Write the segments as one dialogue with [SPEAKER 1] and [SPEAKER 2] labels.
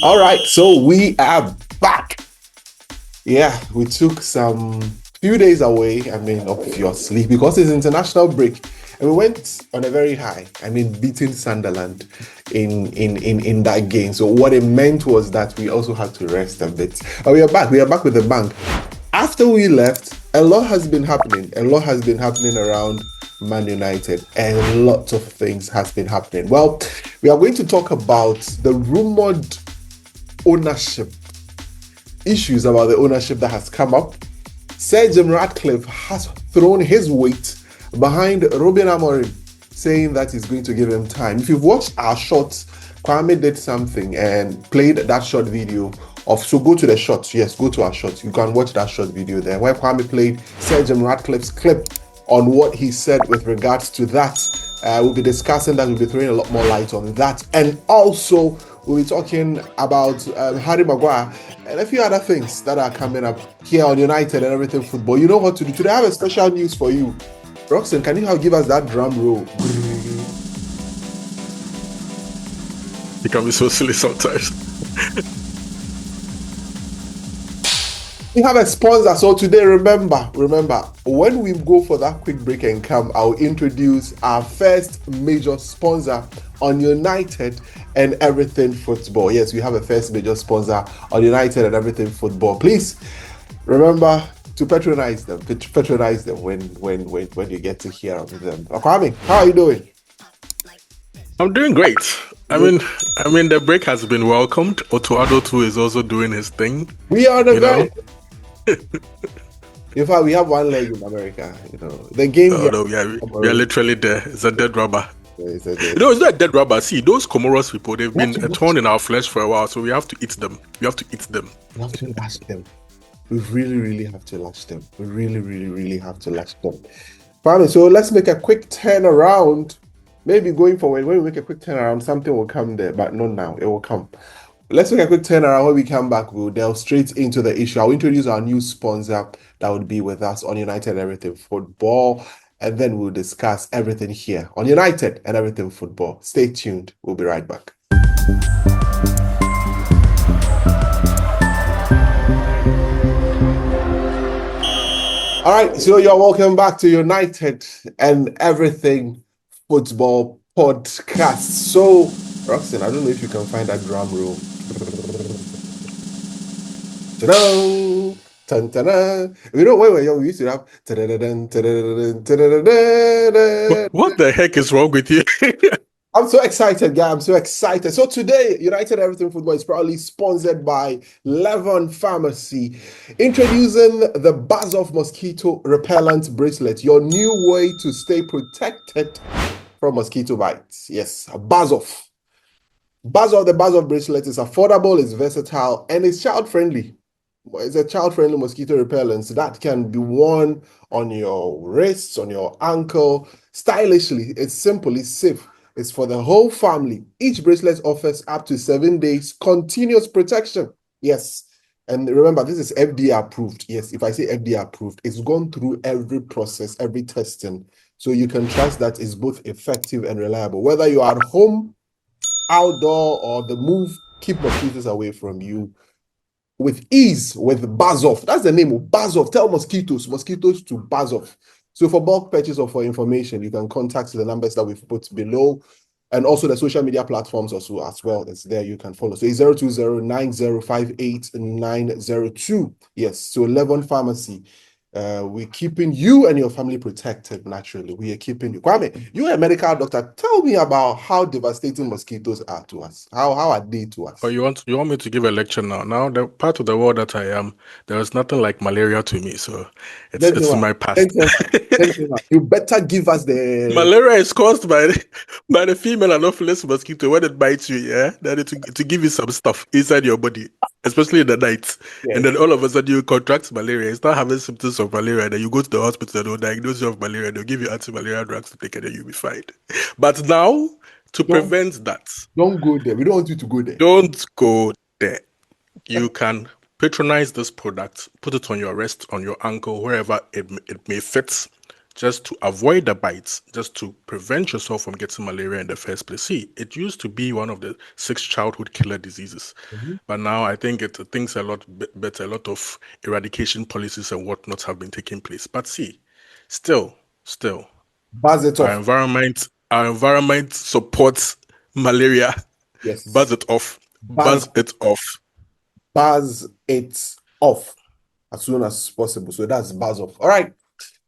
[SPEAKER 1] All right, so we are back. Yeah, we took some few days away, obviously, because it's international break. And we went on a very high, beating Sunderland in that game. So what it meant was that we also had to rest a bit. And we are back. We are back with a bang. After we left, a lot has been happening. A lot has been happening around Man United, and lots of things has been happening. Well, we are going to talk about the rumored ownership issues about the ownership that has come up. Sir Jim Ratcliffe has thrown his weight behind Rúben Amorim, saying that he's going to give him time. If you've watched our shots, Kwame did something and played that short video so go to the shots. Yes, go to our shots. You can watch that short video there where Kwame played Sir Jim Ratcliffe's clip on what he said with regards to that. We'll be discussing that. We'll be throwing a lot more light on that. And also, we'll be talking about Harry Maguire and a few other things that are coming up here on United and Everything Football. You know what to do. Today I have a special news for you. Roxanne, can you give us that drum roll?
[SPEAKER 2] You can be so silly sometimes.
[SPEAKER 1] We have a sponsor. So today, remember, when we go for that quick break and come, I'll introduce our first major sponsor on United and Everything Football. Yes, we have a first major sponsor on United and Everything Football. Please remember to patronize them. Patronize them when you get to hear of them. Kwame, how are you doing?
[SPEAKER 2] I'm doing great. I mean, the break has been welcomed. Otuado too is also doing his thing.
[SPEAKER 1] We are the best. In fact, we have one leg in America. The game.
[SPEAKER 2] We are literally there. It's a dead rubber. It's not a dead rubber. See, those Comoros people, they've been a thorn in our flesh for a while, so we have to eat them. We have to
[SPEAKER 1] lash them. We really, really have to lash them. We really, really, really have to lash them. Finally, so let's make a quick turnaround. Maybe going forward, when we make a quick turnaround, something will come there, but not now. It will come. Let's make a quick turnaround. When we come back, we'll delve straight into the issue. I'll introduce our new sponsor that would be with us on United and Everything Football, and then we'll discuss everything here on United and Everything Football. Stay tuned. We'll be right back. All right, so you're welcome back to United and Everything Football Podcast. So, Roxanne, I don't know if you can find that drum roll. When we were young, we used to have.
[SPEAKER 2] What the heck is wrong with you?
[SPEAKER 1] I'm so excited, guys. I'm so excited. So today, United Everything Football is proudly sponsored by Levon Pharmacy, introducing the Buzz Off Mosquito Repellent Bracelet, your new way to stay protected from mosquito bites. Yes, a Buzz Off. The Buzz Off bracelet is affordable, it's versatile, and it's child-friendly. It's a child-friendly mosquito repellent that can be worn on your wrists, on your ankle, stylishly. It's simple, it's safe. It's for the whole family. Each bracelet offers up to 7 days continuous protection. Yes. And remember, this is FDA approved. Yes, if I say FDA approved, it's gone through every process, every testing. So you can trust that it's both effective and reliable. Whether you are at home, outdoor, or the move, keep mosquitoes away from you with ease with Buzz Off. That's the name of Buzz Off. Tell mosquitoes to Buzz Off. So for bulk purchase or for information, you can contact the numbers that we've put below, and also the social media platforms also as well. It's there you can follow. So it's 020-9058-902. Yes, so Levon Pharmacy. We're keeping you and your family protected naturally. We are keeping you. Kwame, you're a medical doctor. Tell me about how devastating mosquitoes are to us. How are they to us?
[SPEAKER 2] Oh, you want me to give a lecture now? Now, the part of the world that I am, there is nothing like malaria to me, so it's in my past.
[SPEAKER 1] You better give us the...
[SPEAKER 2] Malaria is caused by the female Anopheles mosquito. When it bites you, then to give you some stuff inside your body, especially in the night. Yes. And then all of a sudden you contract malaria. You start having symptoms of malaria. Then you go to the hospital, they'll diagnose you of malaria. They'll give you anti-malaria drugs to take, and then you'll be fine. But now, prevent that.
[SPEAKER 1] Don't go there. We don't want you to go there.
[SPEAKER 2] Don't go there. You can patronize this product, put it on your wrist, on your ankle, wherever it may fit. just to avoid the bites, just to prevent yourself from getting malaria in the first place. See, it used to be one of the 6 childhood killer diseases.
[SPEAKER 1] Mhm.
[SPEAKER 2] But now I think things are a lot better. A lot of eradication policies and whatnot have been taking place. But see, still,
[SPEAKER 1] Buzz it off.
[SPEAKER 2] our environment supports malaria.
[SPEAKER 1] Yes.
[SPEAKER 2] Buzz it off.
[SPEAKER 1] Buzz,
[SPEAKER 2] Buzz it off.
[SPEAKER 1] buzz it off as soon as possible. So that's buzz off. All right.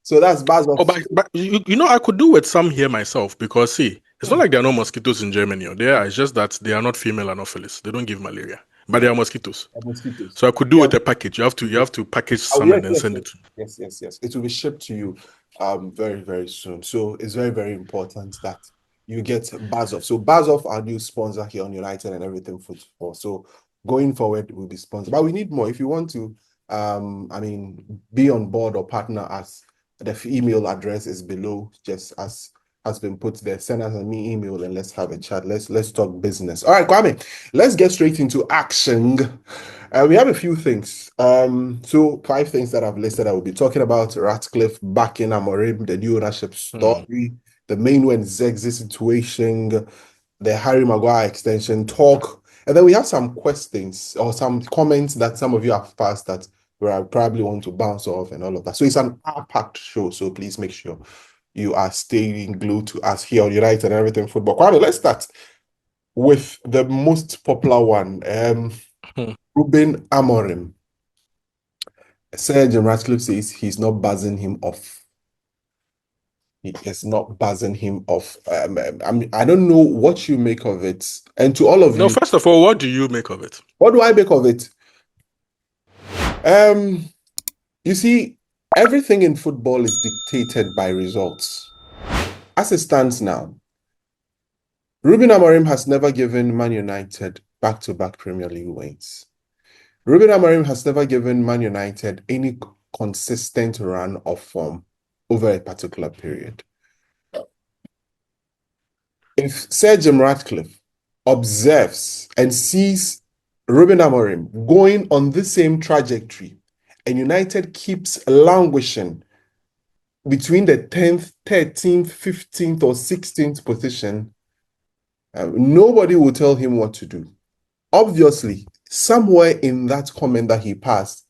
[SPEAKER 1] So that's buzz
[SPEAKER 2] Oh,
[SPEAKER 1] off.
[SPEAKER 2] but you know, I could do with some here myself because see, it's not like there are no mosquitoes in Germany. Or there are. It's just that they are not female anopheles. They don't give malaria, but they are mosquitoes.
[SPEAKER 1] Mosquitoes.
[SPEAKER 2] So I could do
[SPEAKER 1] Yeah.
[SPEAKER 2] with a package. You have to package
[SPEAKER 1] Oh,
[SPEAKER 2] some
[SPEAKER 1] yes,
[SPEAKER 2] and then
[SPEAKER 1] yes,
[SPEAKER 2] send
[SPEAKER 1] yes,
[SPEAKER 2] it.
[SPEAKER 1] yes. It will be shipped to you very, very soon. So it's very, very important that you get Bazov. So Bazov, our new sponsor here on United and Everything Football. So going forward, we'll be sponsored. But we need more. If you want to be on board or partner us, the email address is below, just as has been put there. Send us an email and let's have a chat. Let's talk business. All right, Kwame, let's get straight into action. We have a few things. So 5 things that I've listed. I will be talking about Ratcliffe backing Amorim, the new ownership story, the Mainoo and Zirkzee situation, the Harry Maguire extension talk, and then we have some questions or some comments that some of you have passed that where I probably want to bounce off and all of that. So it's an packed show. So please make sure you are staying glued to us here on United and Everything Football. Kwame, let's start with the most popular one. Ruben Amorim. Sir Jim Ratcliffe says he's not buzzing him off. He is not buzzing him off. I don't know what you make of it. And to all of
[SPEAKER 2] No,
[SPEAKER 1] you,
[SPEAKER 2] first of all, what do you make of it?
[SPEAKER 1] what do I make of it? You see, everything in football is dictated by results. As it stands now, Ruben Amorim has never given Man United back-to-back Premier League wins. Ruben Amorim has never given Man United any consistent run of form over a particular period. If Sir Jim Ratcliffe observes and sees Ruben Amorim going on the same trajectory and United keeps languishing between the 10th, 13th, 15th, or 16th position, nobody will tell him what to do. Obviously, somewhere in that comment that he passed,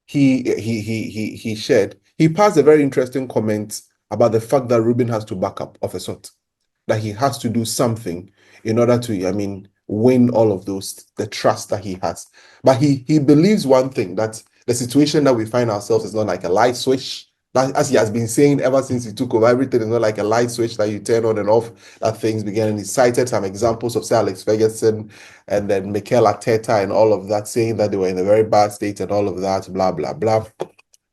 [SPEAKER 1] he shared, he passed a very interesting comment about the fact that Ruben has to back up of a sort, that he has to do something in order to, win all of those, the trust that he has. But he believes one thing, that the situation that we find ourselves is not like a light switch. That, as he has been saying ever since he took over, everything is not like a light switch that you turn on and off, that things begin. And he cited some examples of Sir Alex Ferguson and then Mikel Arteta and all of that, saying that they were in a very bad state and all of that, blah, blah, blah.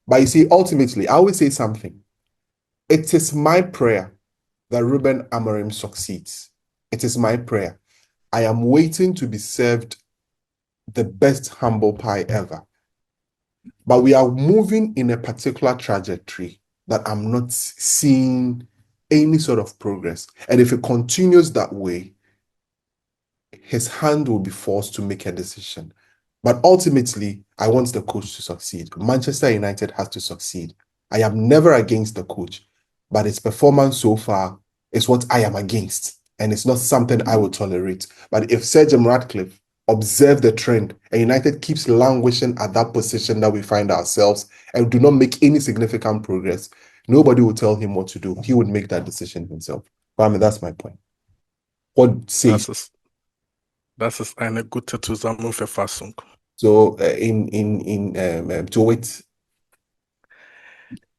[SPEAKER 1] But you see, ultimately, I always say something. It is my prayer that Ruben Amorim succeeds. It is my prayer. I am waiting to be served the best humble pie ever. But we are moving in a particular trajectory that I'm not seeing any sort of progress. And if it continues that way, his hand will be forced to make a decision. But ultimately, I want the coach to succeed. Manchester United has to succeed. I am never against the coach, but his performance so far is what I am against. And it's not something I will tolerate. But if Sir Jim Ratcliffe observe the trend and United keeps languishing at that position that we find ourselves and do not make any significant progress, nobody will tell him what to do. He would make that decision himself. But that's my point. What says
[SPEAKER 2] Das ist eine gute Zusammenfassung.
[SPEAKER 1] so to wait?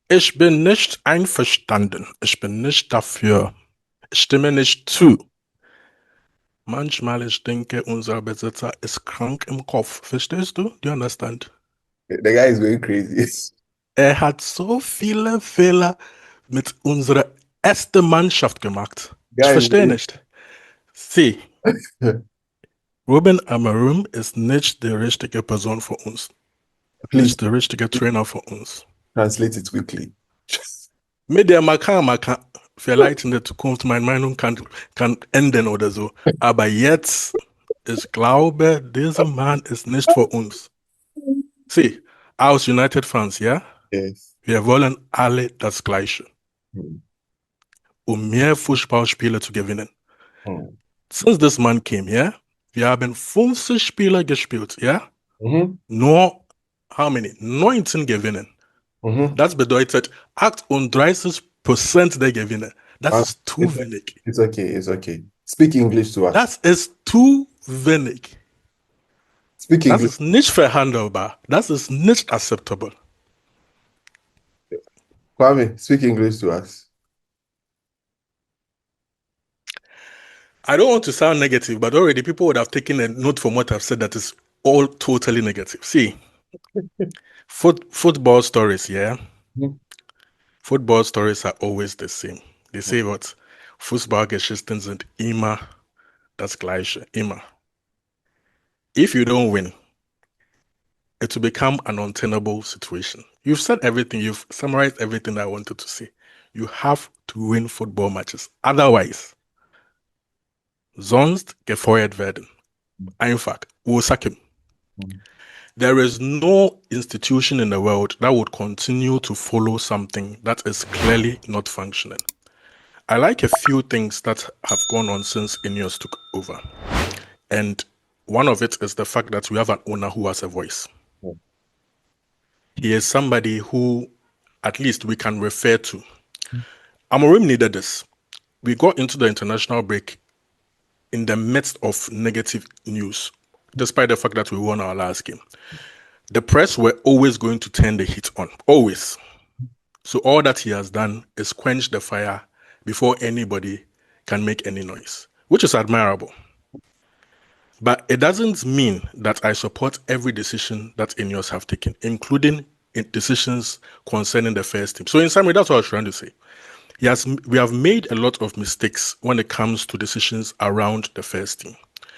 [SPEAKER 2] Ich bin nicht einverstanden. Ich bin nicht dafür. Ich stimme nicht zu. Manchmal ich denke, unser Besitzer ist krank im Kopf. Verstehst du? Do you understand?
[SPEAKER 1] The guy is going crazy.
[SPEAKER 2] Hat so viele Fehler mit unserer ersten Mannschaft gemacht. Ich verstehe nicht. See, Ruben Amorim ist nicht die richtige Person für uns.
[SPEAKER 1] Please,
[SPEAKER 2] Nicht der richtige Trainer für uns.
[SPEAKER 1] translate it quickly.
[SPEAKER 2] Mit der Maka vielleicht in der Zukunft meine Meinung kann ändern oder so. Aber jetzt, ich glaube, dieser Mann ist nicht für uns. See, aus United Fans, ja?
[SPEAKER 1] Yes.
[SPEAKER 2] Wir wollen alle das Gleiche. um mehr Fußballspiele zu gewinnen.
[SPEAKER 1] Mm.
[SPEAKER 2] Since this man came here, wir haben 50 Spiele gespielt, ja?
[SPEAKER 1] Mm-hmm.
[SPEAKER 2] Nur, how many? 19 gewinnen.
[SPEAKER 1] Mm-hmm.
[SPEAKER 2] Das bedeutet 38% der Gewinne. Das ist zu wenig.
[SPEAKER 1] It's okay, it's okay. Speak English to us.
[SPEAKER 2] Das ist zu wenig.
[SPEAKER 1] Speak
[SPEAKER 2] Das
[SPEAKER 1] English.
[SPEAKER 2] ist nicht verhandelbar. Das ist nicht acceptable.
[SPEAKER 1] Kwame, speak English to us.
[SPEAKER 2] I don't want to sound negative, but already people would have taken a note from what I've said that is all totally negative. See, football stories, yeah?
[SPEAKER 1] Mm-hmm.
[SPEAKER 2] Football stories are always the same. They say what? Fußballgeschichten sind immer das Gleiche. Immer. If you don't win, it will become an untenable situation. You've said everything. You've summarized everything I wanted to say. You have to win football matches. Otherwise, sonst gefeuert werden. Einfach, we'll sack him. There is no institution in the world that would continue to follow something that is clearly not functioning. I like a few things that have gone on since Ineos took over. And one of it is the fact that we have an owner who has a voice. He is somebody who at least we can refer to. Amorim needed this. We got into the international break in the midst of negative news, despite the fact that we won our last game. The press were always going to turn the heat on, always. So all that he has done is quench the fire before anybody can make any noise, which is admirable. But it doesn't mean that I support every decision that Ineos have taken, including decisions concerning the first team. So in summary, that's what I was trying to say. We have made a lot of mistakes when it comes to decisions around the first team.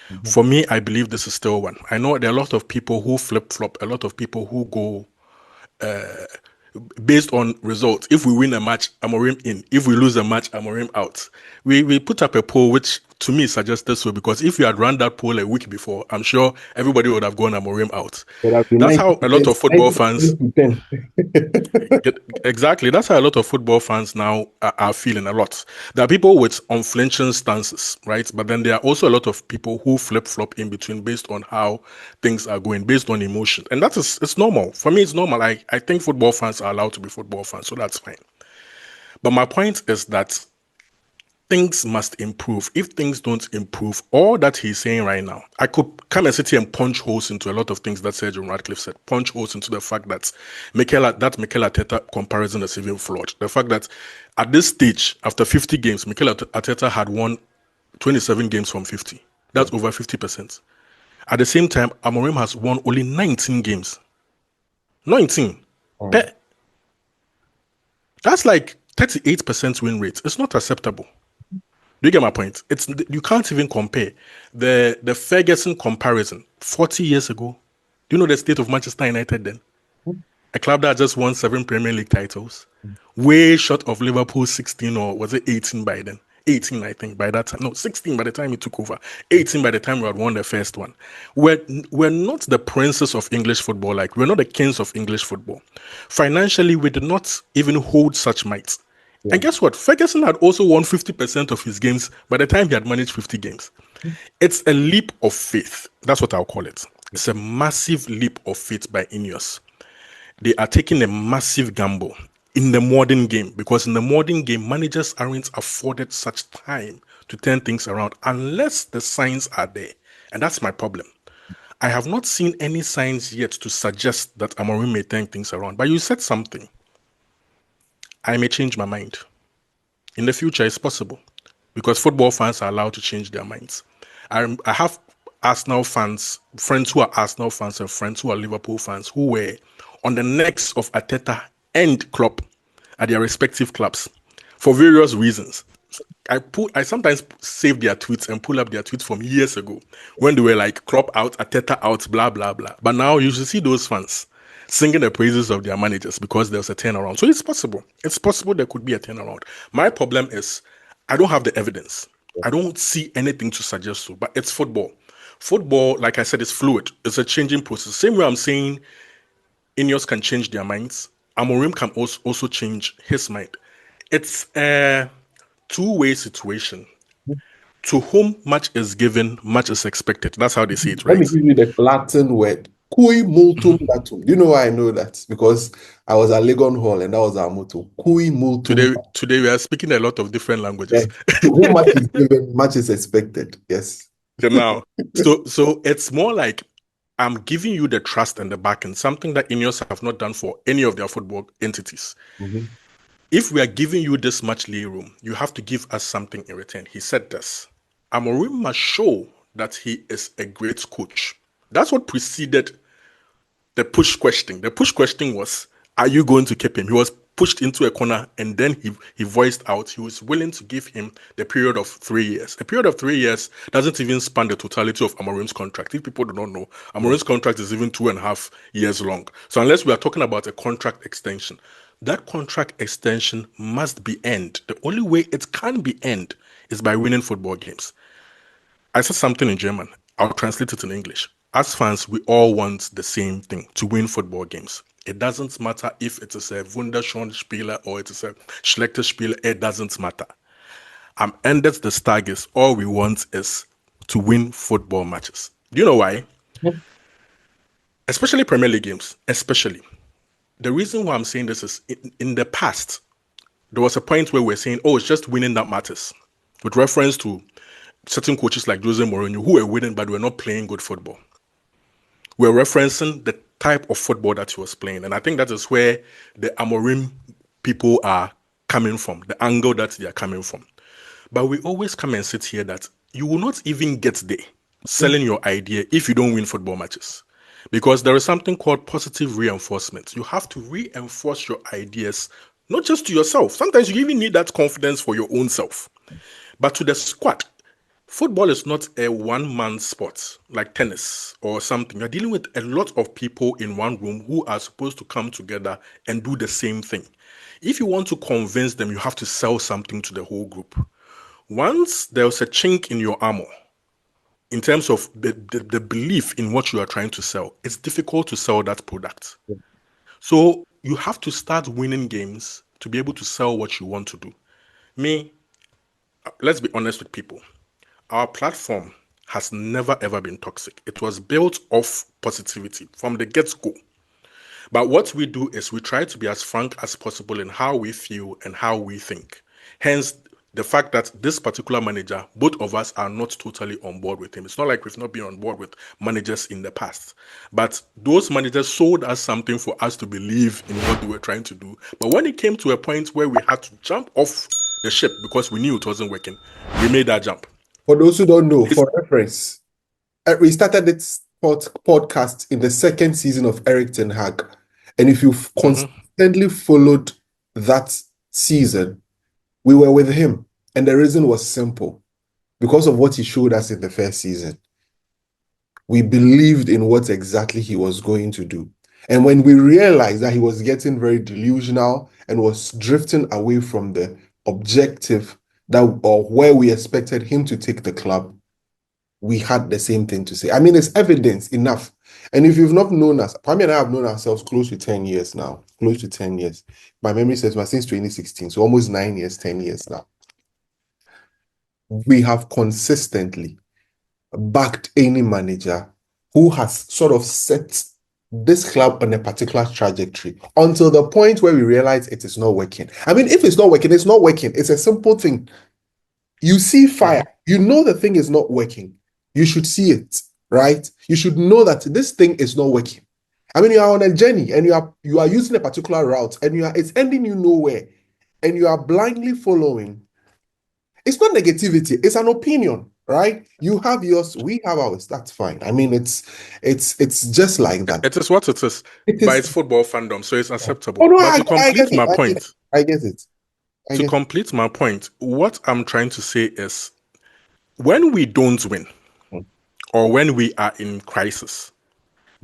[SPEAKER 2] Mm-hmm. For me, I believe this is still one. I know there are a lot of people who flip-flop, a lot of people who go based on results. If we win a match, Amorim in. If we lose a match, Amorim out. We put up a poll which to me suggested so, because if you had run that poll a week before, I'm sure everybody would have gone Amorim out. That's how a lot of football fans exactly. That's how a lot of football fans now are feeling a lot. There are people with unflinching stances, right? But then there are also a lot of people who flip-flop in between based on how things are going, based on emotion. And it's normal. For me, it's normal. I think football fans are allowed to be football fans, so that's fine. But my point is that things must improve. If things don't improve, all that he's saying right now, I could come and sit here and punch holes into a lot of things that Sir Jim Ratcliffe said. Punch holes into the fact that Mikel Arteta comparison is even flawed. The fact that at this stage, after 50 games, Mikel Arteta had won 27 games from 50. That's over 50%. At the same time, Amorim has won only 19 games. 19. That's like 38% win rate. It's not acceptable. Do you get my point? You can't even compare. The Ferguson comparison, 40 years ago. Do you know the state of Manchester United then? A club that just won 7 Premier League titles. Way short of Liverpool 16, or was it 18 by then? 18, I think, by that time. No, 16 by the time he took over. 18 by the time we had won the first one. We're not the princes of English football. Like, we're not the kings of English football. Financially, we did not even hold such might. Yeah. And guess what? Ferguson had also won 50% of his games by the time he had managed 50 games. It's a leap of faith. That's what I'll call it. It's a massive leap of faith by Ineos. They are taking a massive gamble in the modern game, because in the modern game, managers aren't afforded such time to turn things around unless the signs are there. And that's my problem. I have not seen any signs yet to suggest that Amorim may turn things around. But you said something. I may change my mind. In the future, it's possible, because football fans are allowed to change their minds. I have Arsenal fans, friends who are Arsenal fans, and friends who are Liverpool fans, who were on the necks of Arteta and Klopp at their respective clubs for various reasons. I sometimes save their tweets and pull up their tweets from years ago when they were like Klopp out, Arteta out, blah, blah, blah. But now you should see those fans singing the praises of their managers because there's a turnaround. So it's possible. It's possible there could be a turnaround. My problem is I don't have the evidence. I don't see anything to suggest so, but it's football. Football, like I said, is fluid. It's a changing process. Same way I'm saying Ineos can change their minds, Amorim can also change his mind. It's a two-way situation. To whom much is given, much is expected. That's how they say it,
[SPEAKER 1] Let me
[SPEAKER 2] right?
[SPEAKER 1] give you the Latin word. Cui multum datum. Do you know why I know that? Because I was at Legon Hall and that was our motto. Cui multum.
[SPEAKER 2] Today we are speaking a lot of different
[SPEAKER 1] Yeah.
[SPEAKER 2] languages.
[SPEAKER 1] To whom much is given, much is expected. Yes.
[SPEAKER 2] Now, so it's more like I'm giving you the trust and the backing, something that Ineos have not done for any of their football entities.
[SPEAKER 1] Mm-hmm.
[SPEAKER 2] If we are giving you this much leeway, you have to give us something in return. He said this. Amorim must show that he is a great coach. That's what preceded the push question. The push question was, are you going to keep him? He was pushed into a corner and then he voiced out he was willing to give him the period of 3 years. A period of 3 years doesn't even span the totality of Amorim's contract. If people do not know, Amorim's contract is even 2.5 years long. So unless we are talking about a contract extension, that contract extension must be earned. The only way it can be earned is by winning football games. I said something in German. I'll translate it in English. As fans, we all want the same thing, to win football games. It doesn't matter if it is a wunderschöner Spieler or it is a schlechter Spieler. It doesn't matter. Am Ende des Tages, all we want is to win football matches. Do you know why?
[SPEAKER 1] Yep.
[SPEAKER 2] Especially Premier League games, especially. The reason why I'm saying this is in the past, there was a point where we're saying, oh, it's just winning that matters. With reference to certain coaches like Jose Mourinho who were winning but were not playing good football. We're referencing the type of football that he was playing. And I think that is where the Amorim people are coming from, the angle that they are coming from. But we always come and sit here that you will not even get there selling your idea if you don't win football matches. Because there is something called positive reinforcement. You have to reinforce your ideas, not just to yourself. Sometimes you even need that confidence for your own self, but to the squad. Football is not a one-man sport like tennis or something. You're dealing with a lot of people in one room who are supposed to come together and do the same thing. If you want to convince them, you have to sell something to the whole group. Once there's a chink in your armor, in terms of the belief in what you are trying to sell, it's difficult to sell that product.
[SPEAKER 1] Yeah.
[SPEAKER 2] So you have to start winning games to be able to sell what you want to do. Let's be honest with people. Our platform has never ever been toxic. It was built off positivity from the get-go. But what we do is we try to be as frank as possible in how we feel and how we think. Hence, the fact that this particular manager, both of us are not totally on board with him. It's not like we've not been on board with managers in the past. But those managers sold us something for us to believe in what they were trying to do. But when it came to a point where we had to jump off the ship because we knew it wasn't working, we made that jump.
[SPEAKER 1] For those who don't know, for reference, we started this podcast in the second season of Eric Ten Hag. And if you've consistently followed that season, we were with him. And the reason was simple. Because of what he showed us in the first season. We believed in what exactly he was going to do. And when we realized that he was getting very delusional and was drifting away from the objective that or where we expected him to take the club, we had the same thing to say. I mean, it's evidence enough. And if you've not known us, Kwame and I have known ourselves close to 10 years now. Close to 10 years. My memory says since 2016, so almost 9 years, 10 years now. We have consistently backed any manager who has sort of set this club on a particular trajectory until the point where we realize it is not working. I mean, if it's not working, it's not working. It's a simple thing. You see fire. You know the thing is not working. You should see it, right? You should know that this thing is not working. I mean, you are on a journey and you are using a particular route and it's ending you nowhere and you are blindly following. It's not negativity. It's an opinion, right? You have yours, we have ours. That's fine. I mean, it's just like that.
[SPEAKER 2] It is what it is. But it's football fandom, so it's acceptable.
[SPEAKER 1] Oh no,
[SPEAKER 2] But to complete my point,
[SPEAKER 1] I get it.
[SPEAKER 2] To complete my point, what I'm trying to say is when we don't win or when we are in crisis,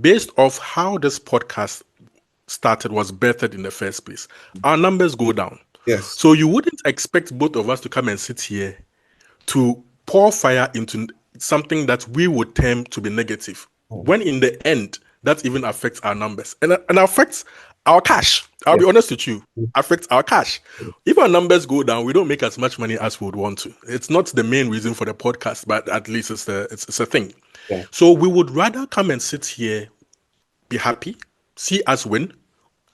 [SPEAKER 2] based off how this podcast started, was birthed in the first place, our numbers go down.
[SPEAKER 1] Yes.
[SPEAKER 2] So you wouldn't expect both of us to come and sit here to pour fire into something that we would term to be negative, when in the end, that even affects our numbers and affects our cash. I'll be honest with you, affects our cash. If our numbers go down, we don't make as much money as we would want to. It's not the main reason for the podcast, but at least it's a thing.
[SPEAKER 1] Yeah.
[SPEAKER 2] So we would rather come and sit here, be happy, see us win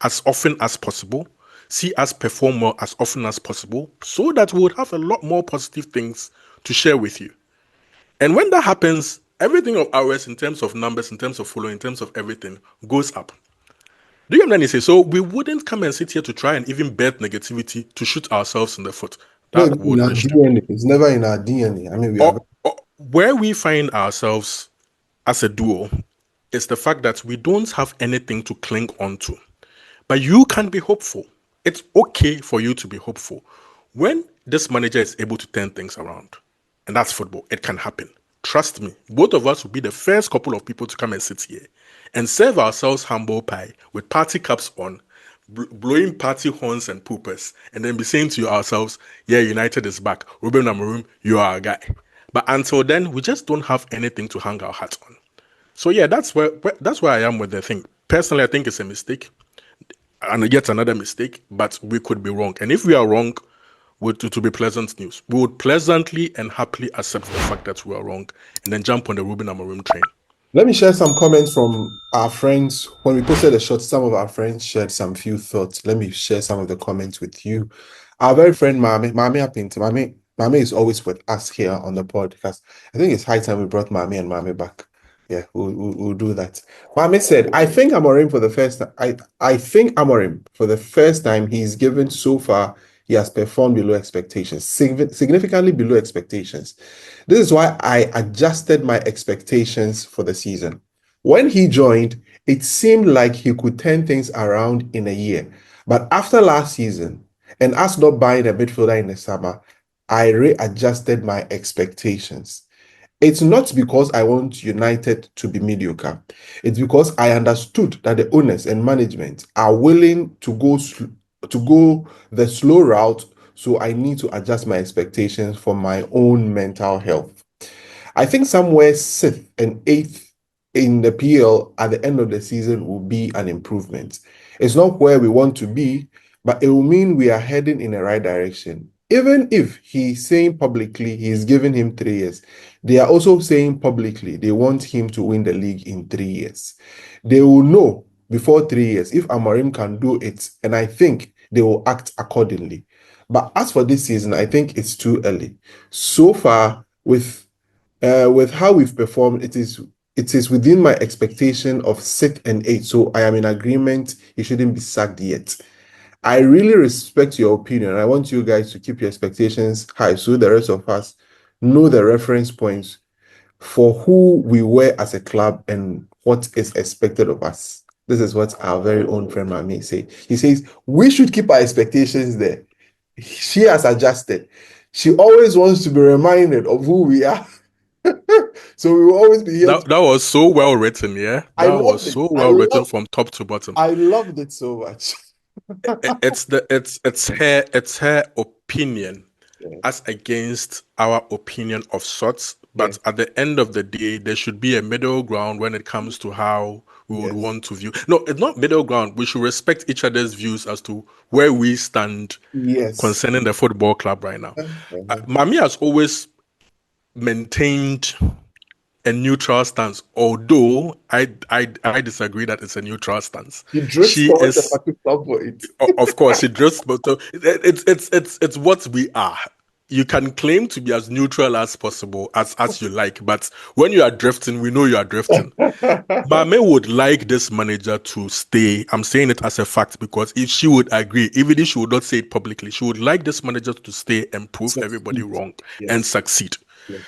[SPEAKER 2] as often as possible, see us perform more as often as possible, so that we would have a lot more positive things to share with you. And when that happens, everything of ours in terms of numbers, in terms of following, in terms of everything goes up. Do you understand? Say so we wouldn't come and sit here to try and even bet negativity to shoot ourselves in the foot.
[SPEAKER 1] No,
[SPEAKER 2] That
[SPEAKER 1] it's in
[SPEAKER 2] would
[SPEAKER 1] our
[SPEAKER 2] be stupid.
[SPEAKER 1] DNA. It's never in our DNA. I mean, we are.
[SPEAKER 2] Where we find ourselves as a duo is the fact that we don't have anything to cling on to. But you can be hopeful. It's okay for you to be hopeful. When this manager is able to turn things around, and that's football, it can happen. Trust me, both of us will be the first couple of people to come and sit here and serve ourselves humble pie with party cups on, blowing party horns and poopers, and then be saying to ourselves, yeah, United is back. Ruben Amorim, you are a guy. But until then, we just don't have anything to hang our hat on. So yeah, that's where I am with the thing. Personally, I think it's a mistake, and yet another mistake, but we could be wrong. And if we are wrong, to be pleasant news. We would pleasantly and happily accept the fact that we are wrong and then jump on the Ruben Amorim train.
[SPEAKER 1] Let me share some comments from our friends. When we posted the shot, some of our friends shared some few thoughts. Let me share some of the comments with you. Our very friend Mame is always with us here on the podcast. I think it's high time we brought Mame and Mame back. Yeah, we'll do that. Mame said, I think Amorim for the first time. I think Amorim for the first time he's given so far, he has performed below expectations, significantly below expectations. This is why I adjusted my expectations for the season. When he joined, it seemed like he could turn things around in a year. But after last season, and us not buying a midfielder in the summer, I readjusted my expectations. It's not because I want United to be mediocre. It's because I understood that the owners and management are willing to go the slow route, so I need to adjust my expectations for my own mental health. I think somewhere 6th and 8th in the PL at the end of the season will be an improvement. It's not where we want to be, but it will mean we are heading in the right direction. Even if he's saying publicly he's giving him 3 years, they are also saying publicly they want him to win the league in 3 years. They will know before 3 years if Amorim can do it, and I think they will act accordingly. But as for this season, I think it's too early. So far, with how we've performed, it is within my expectation of 6th and 8th. So I am in agreement. He shouldn't be sacked yet. I really respect your opinion. I want you guys to keep your expectations high so the rest of us know the reference points for who we were as a club and what is expected of us. This is what our very own friend Mami say. He says, we should keep our expectations there. She has adjusted. She always wants to be reminded of who we are. So we will always be here.
[SPEAKER 2] That was so well written, yeah? That was so well written from top to bottom.
[SPEAKER 1] I loved it so much.
[SPEAKER 2] It's her opinion as against our opinion of sorts. But at the end of the day, there should be a middle ground when it comes to how we would want to view. No, it's not middle ground. We should respect each other's views as to where we stand concerning the football club right now. Mami has always maintained a neutral stance, although I disagree that it's a neutral stance.
[SPEAKER 1] She is,
[SPEAKER 2] of course, she drifts, but it's what we are. You can claim to be as neutral as possible, as you like, but when you are drifting, we know you are drifting. Mame would like this manager to stay. I'm saying it as a fact because if she would agree, even if she would not say it publicly, she would like this manager to stay and prove everybody wrong and succeed. Yes.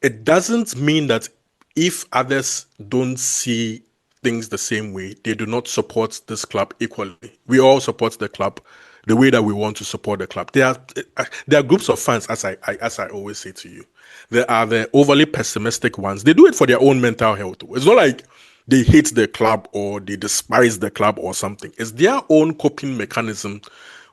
[SPEAKER 2] It doesn't mean that if others don't see things the same way, they do not support this club equally. We all support the club the way that we want to support the club. There are groups of fans, as I always say to you. There are the overly pessimistic ones. They do it for their own mental health. It's not like they hate the club or they despise the club or something. It's their own coping mechanism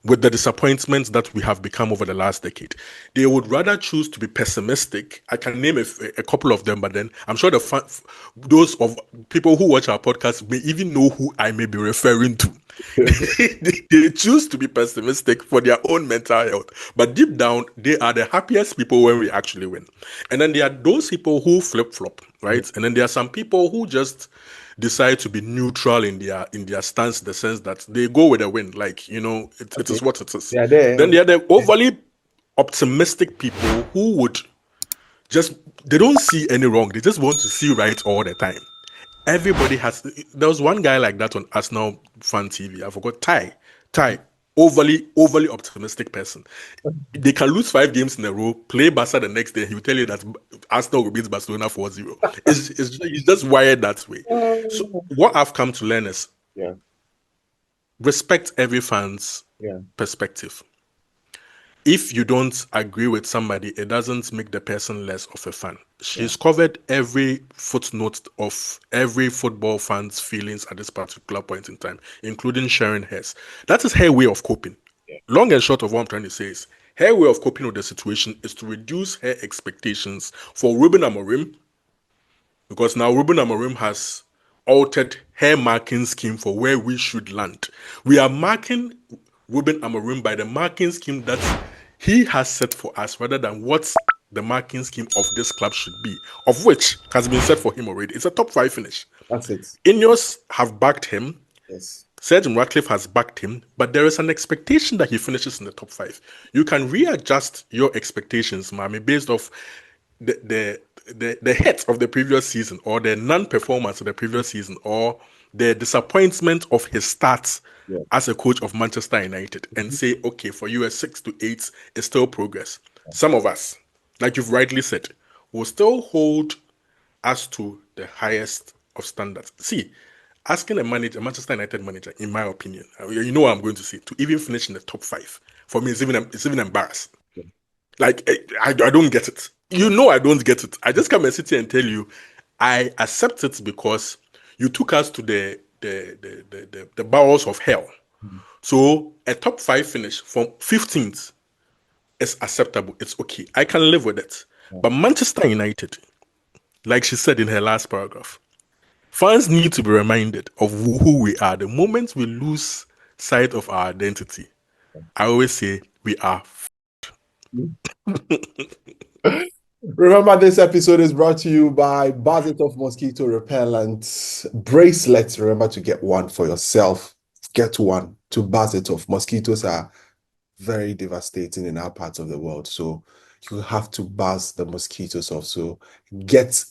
[SPEAKER 2] with the disappointments that we have become over the last decade. They would rather choose to be pessimistic. I can name a couple of them, but then I'm sure those of people who watch our podcast may even know who I may be referring to. They choose to be pessimistic for their own mental health, but deep down, they are the happiest people when we actually win. And then there are those people who flip flop, right? And then there are some people who just decide to be neutral in their stance, in the sense that they go with a win, like it
[SPEAKER 1] Okay.
[SPEAKER 2] is what it is.
[SPEAKER 1] They are there.
[SPEAKER 2] Then there are the overly optimistic people who would just they don't see any wrong, they just want to see right all the time. Everybody has. There was one guy like that on Arsenal fan TV. I forgot. Ty, overly optimistic person. They can lose 5 games in a row, play Barca the next day. He will tell you that Arsenal will beat Barcelona 4-0. He's just wired that way. So what I've come to learn is
[SPEAKER 1] Yeah.
[SPEAKER 2] respect every fan's
[SPEAKER 1] Yeah.
[SPEAKER 2] perspective. If you don't agree with somebody, it doesn't make the person less of a fan.
[SPEAKER 1] Yeah.
[SPEAKER 2] She's covered every footnote of every football fan's feelings at this particular point in time, including sharing hers. That is her way of coping.
[SPEAKER 1] Yeah.
[SPEAKER 2] Long and short of what I'm trying to say is, her way of coping with the situation is to reduce her expectations for Ruben Amorim, because now Ruben Amorim has altered her marking scheme for where we should land. We are marking Ruben Amorim by the marking scheme that he has set for us, rather than what the marking scheme of this club should be, of which has been set for him already. It's a top 5 finish.
[SPEAKER 1] That's it.
[SPEAKER 2] Ineos have backed him.
[SPEAKER 1] Yes.
[SPEAKER 2] Sir Jim Ratcliffe has backed him, but there is an expectation that he finishes in the top 5. You can readjust your expectations, Mami, based off the hit of the previous season, or the non-performance of the previous season, or the disappointment of his starts
[SPEAKER 1] Yeah.
[SPEAKER 2] as a coach of Manchester United, and say, okay, for you a 6 to 8 is still progress. Some of us, like you've rightly said, will still hold us to the highest of standards. See, asking a manager, a Manchester United manager, in my opinion, you know what I'm going to say, to even finish in the top 5, for me, it's even embarrassing. Like, I don't get it. You know, I don't get it. I just come and sit here and tell you, I accept it because you took us to the bowels of hell. So a top 5 finish from 15th is acceptable. It's okay. I can live with it. But Manchester United, like she said in her last paragraph, fans need to be reminded of who we are. The moment we lose sight of our identity, I always say we are.
[SPEAKER 1] Remember, this episode is brought to you by Bazit of Mosquito Repellent Bracelets. Remember to get one for yourself. Get one to Bazit of. Mosquitoes are very devastating in our parts of the world. So you have to buzz the mosquitoes off. So get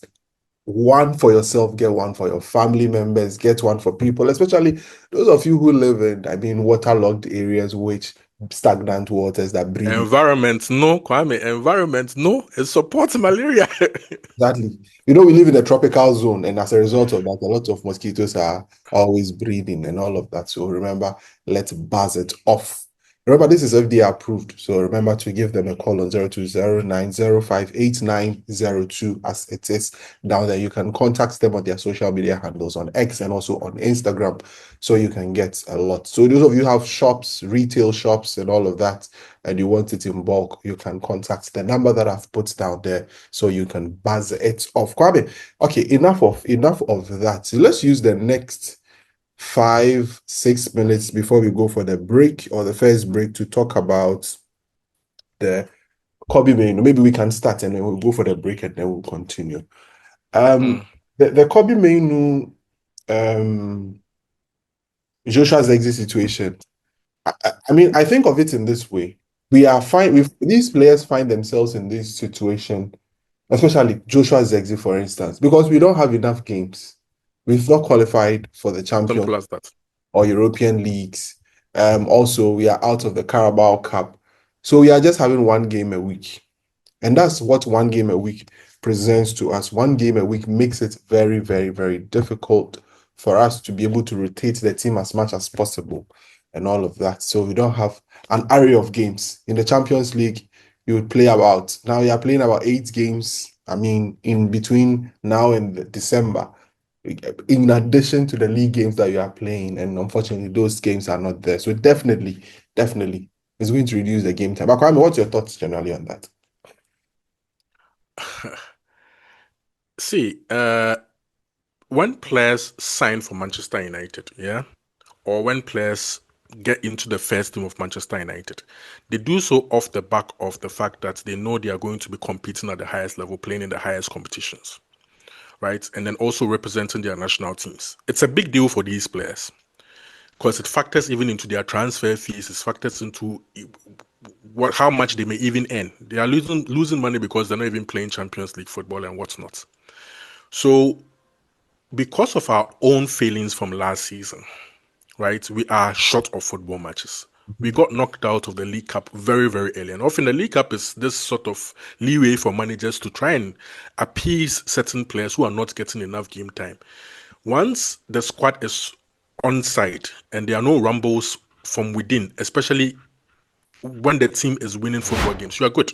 [SPEAKER 1] one for yourself, get one for your family members, get one for people, especially those of you who live in, waterlogged areas, which stagnant waters that breed.
[SPEAKER 2] Environment, no, Kwame. Environment, no. It supports malaria.
[SPEAKER 1] Exactly. You know, we live in a tropical zone, and as a result of that, a lot of mosquitoes are always breeding and all of that. So remember, let's buzz it off. Remember, this is FDA approved. So remember to give them a call on 02090588902 as it is down there. You can contact them on their social media handles on X and also on Instagram, so you can get a lot. So those of you who have shops, retail shops and all of that, and you want it in bulk, you can contact the number that I've put down there so you can buzz it off. Kwame, okay, enough of that. So let's use the next 5-6 minutes before we go for the break, or the first break, to talk about the Kobbie Mainoo. Maybe we can start and then we'll go for the break and then we'll continue. The Kobbie Mainoo Joshua Zirkzee situation. I mean, I think of it in this way. We are fine. These players find themselves in this situation, especially Joshua Zirkzee, for instance, because we don't have enough games. We've not qualified for the Champions
[SPEAKER 2] Simple as that.
[SPEAKER 1] or European leagues. Also, we are out of the Carabao Cup. So we are just having one game a week. And that's what one game a week presents to us. One game a week makes it very, very, very difficult for us to be able to rotate the team as much as possible and all of that. So we don't have an array of games. In the Champions League, you would play now you are playing about 8 games. I mean, in between now and December, in addition to the league games that you are playing. And unfortunately, those games are not there. So definitely, it's going to reduce the game time. But Kwame, what's your thoughts generally on that?
[SPEAKER 2] See, when players sign for Manchester United, yeah, or when players get into the first team of Manchester United, they do so off the back of the fact that they know they are going to be competing at the highest level, playing in the highest competitions, right? And then also representing their national teams. It's a big deal for these players because it factors even into their transfer fees, it factors into how much they may even earn. They are losing money because they're not even playing Champions League football and whatnot. So because of our own failings from last season, right, we are short of football matches. We got knocked out of the League Cup very, very early. And often the League Cup is this sort of leeway for managers to try and appease certain players who are not getting enough game time. Once the squad is on side and there are no rumbles from within, especially when the team is winning football games, you are good.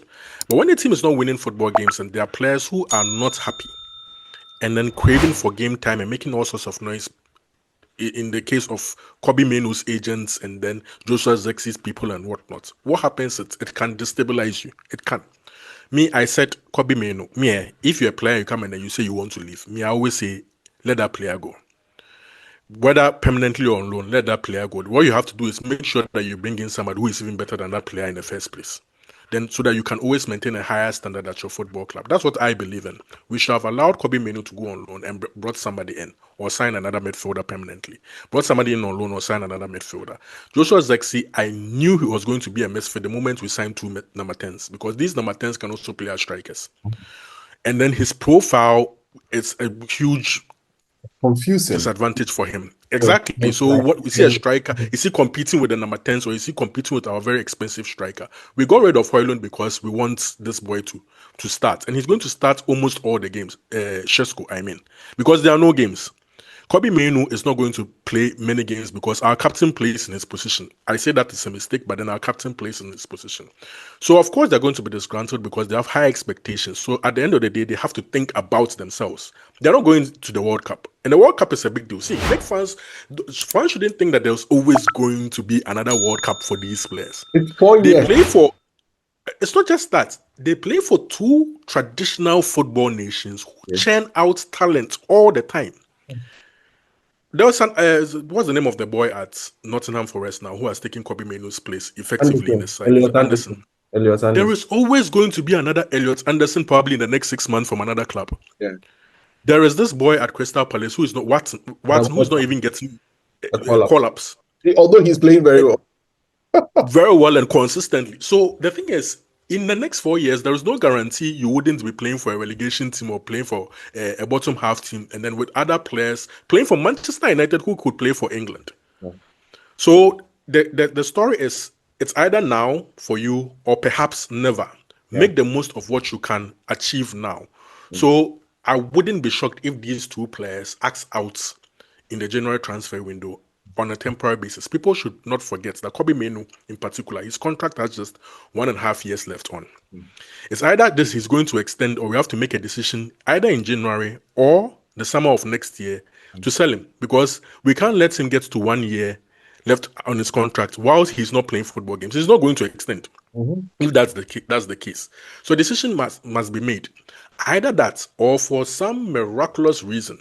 [SPEAKER 2] But when the team is not winning football games and there are players who are not happy and then craving for game time and making all sorts of noise, in the case of Kobbie Mainoo's agents and then Joshua Zirkzee's people and whatnot, what happens is it can destabilize you. It can. Me, I said, Kobbie Mainoo, if you're a player, you come and then you say you want to leave. Me, I always say, let that player go. Whether permanently or on loan, let that player go. What you have to do is make sure that you bring in somebody who is even better than that player in the first place. Then, so that you can always maintain a higher standard at your football club. That's what I believe in. We should have allowed Kobbie Mainoo to go on loan and brought somebody in or sign another midfielder permanently. Brought somebody in on loan or sign another midfielder. Joshua Zirkzee, I knew he was going to be a misfit the moment we signed two number 10s, because these number 10s can also play as strikers. And then his profile is a huge
[SPEAKER 1] confusing
[SPEAKER 2] disadvantage for him. Exactly. So what we see a striker, is he competing with the number 10s or is he competing with our very expensive striker? We got rid of Højlund because we want this boy to start. And he's going to start almost all the games. Shesko, I mean. Because there are no games. Kobbie Mainoo is not going to play many games because our captain plays in his position. I say that is a mistake, but then our captain plays in his position. So, of course, they're going to be disgruntled because they have high expectations. So, at the end of the day, they have to think about themselves. They're not going to the World Cup. And the World Cup is a big deal. See, make fans shouldn't think that there's always going to be another World Cup for these players.
[SPEAKER 1] It's 4 years.
[SPEAKER 2] They play for... It's not just that. They play for two traditional football nations who churn out talent all the time. There was what's the name of the boy at Nottingham Forest now who has taken Kobbie Mainoo's place effectively in the side? Anderson. There is always going to be another Elliot Anderson probably in the next 6 months from another club.
[SPEAKER 1] Yeah.
[SPEAKER 2] There is this boy at Crystal Palace who is not Watson who's not even getting call-ups.
[SPEAKER 1] Although he's playing very well.
[SPEAKER 2] Very well and consistently. So the thing is, in the next 4 years, there is no guarantee you wouldn't be playing for a relegation team or playing for a bottom half team, and then with other players playing for Manchester United who could play for England. Yeah. So the story is, it's either now for you or perhaps never. Yeah. Make the most of what you can achieve now. So I wouldn't be shocked if these two players act out in the January transfer window on a temporary basis. People should not forget that Kobbie Mainoo, in particular, his contract has just 1.5 years left on. It's either this he's going to extend, or we have to make a decision either in January or the summer of next year to sell him, because we can't let him get to 1 year left on his contract whilst he's not playing football games. He's not going to extend if that's the case. So a decision must be made. Either that, or for some miraculous reason,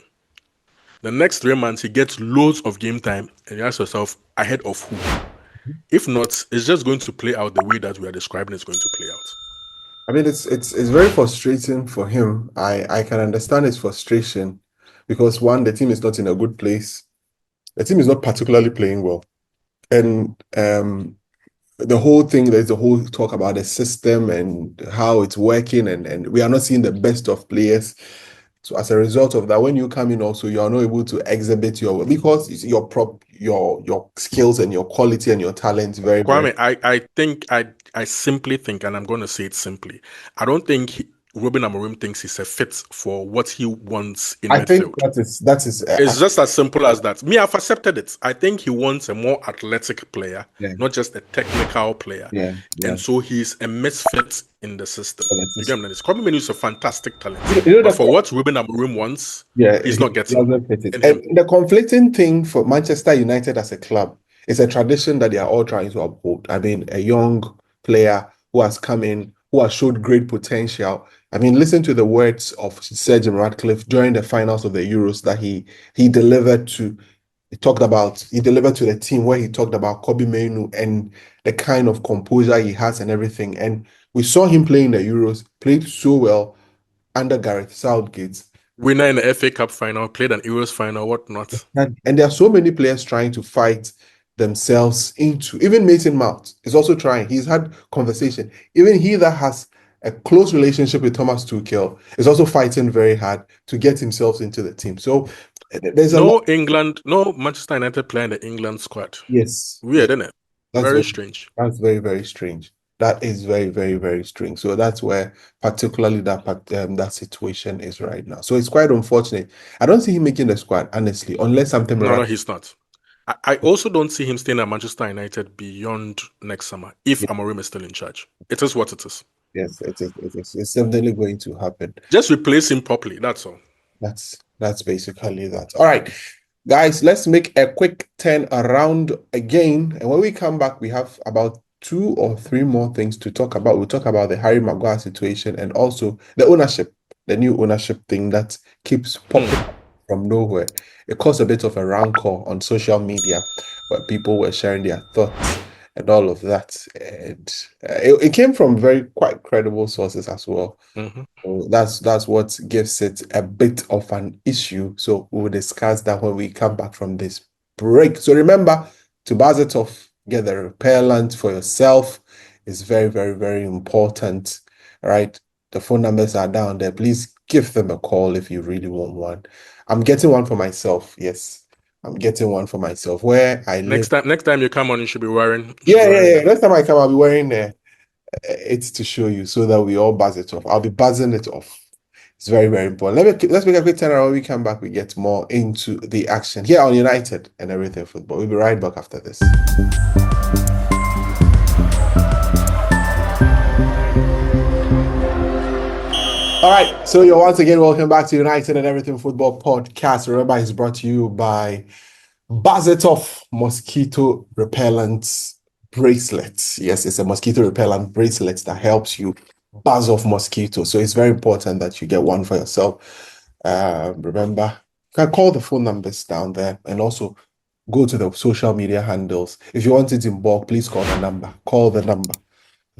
[SPEAKER 2] the next 3 months, he gets loads of game time, and you ask yourself, ahead of who? If not, it's just going to play out the way that we are describing it's going to play out.
[SPEAKER 1] I mean, it's very frustrating for him. I can understand his frustration because, one, the team is not in a good place. The team is not particularly playing well. And the whole thing, there's the whole talk about the system and how it's working, and we are not seeing the best of players. So as a result of that, when you come in also, you are not able to exhibit because your skills and your quality and your talent very,
[SPEAKER 2] Kwame, I simply think, and I'm going to say it simply, I don't think Ruben Amorim thinks he's a fit for what he wants in midfield. I think
[SPEAKER 1] that is
[SPEAKER 2] it's just as simple as that. Me, I've accepted it. I think he wants a more athletic player, not just a technical player. And so he's a misfit in the system. Kobbie Mainoo is a fantastic talent. But for what Ruben Amorim wants, he's not getting it.
[SPEAKER 1] And the conflicting thing for Manchester United as a club is a tradition that they are all trying to uphold. I mean, a young player who has come in, who has showed great potential. I mean, listen to the words of Sir Jim Ratcliffe during the finals of the Euros that he delivered to He delivered to the team where he talked about Kobbie Mainoo and the kind of composure he has and everything. And we saw him playing the Euros, played so well under Gareth Southgate.
[SPEAKER 2] Winner in the FA Cup final, played an Euros final, whatnot.
[SPEAKER 1] And there are so many players trying to fight themselves into, even Mason Mount is also trying. He's had conversation. Even he that has a close relationship with Thomas Tuchel is also fighting very hard to get himself into the team. So there's a lot.
[SPEAKER 2] No Manchester United player in the England squad.
[SPEAKER 1] Yes.
[SPEAKER 2] Weird, isn't it? Very strange.
[SPEAKER 1] That's very, very strange. That is very, very, very strange. So that's where particularly that situation is right now. So it's quite unfortunate. I don't see him making the squad, honestly, unless something
[SPEAKER 2] No, he's not. I also don't see him staying at Manchester United beyond next summer if Amorim is still in charge. It is what it is.
[SPEAKER 1] Yes, it is. It's definitely going to happen.
[SPEAKER 2] Just replace him properly. That's all.
[SPEAKER 1] That's basically that. All right, guys, let's make a quick turn around again. And when we come back, we have about 2 or 3 more things to talk about. We'll talk about the Harry Maguire situation and also the ownership, the new ownership thing that keeps popping up from nowhere. It caused a bit of a rancor on social media where people were sharing their thoughts and all of that. And it came from quite credible sources as well. So that's what gives it a bit of an issue. So we'll discuss that when we come back from this break. So remember to buzz it off, get the repellent for yourself. It's very, very, very important. All right. The phone numbers are down there. Please give them a call if you really want one. I'm getting one for myself. Yes. I'm getting one for myself. Where I live.
[SPEAKER 2] Next time you come on, you should be wearing.
[SPEAKER 1] Yeah. Next time I come, I'll be wearing it's to show you so that we all buzz it off. I'll be buzzing it off. It's very, very important. Let's make a quick turn around. When we come back, we get more into the action here on United and Everything Football. We'll be right back after this. All right, so you're once again welcome back to United and Everything Football Podcast. Remember, it's brought to you by Buzz It Off Mosquito Repellent Bracelets. Yes, it's a mosquito repellent bracelet that helps you buzz off mosquitoes. So it's very important that you get one for yourself. Remember, you can call the phone numbers down there and also go to the social media handles. If you want it in bulk, please call the number. Call the number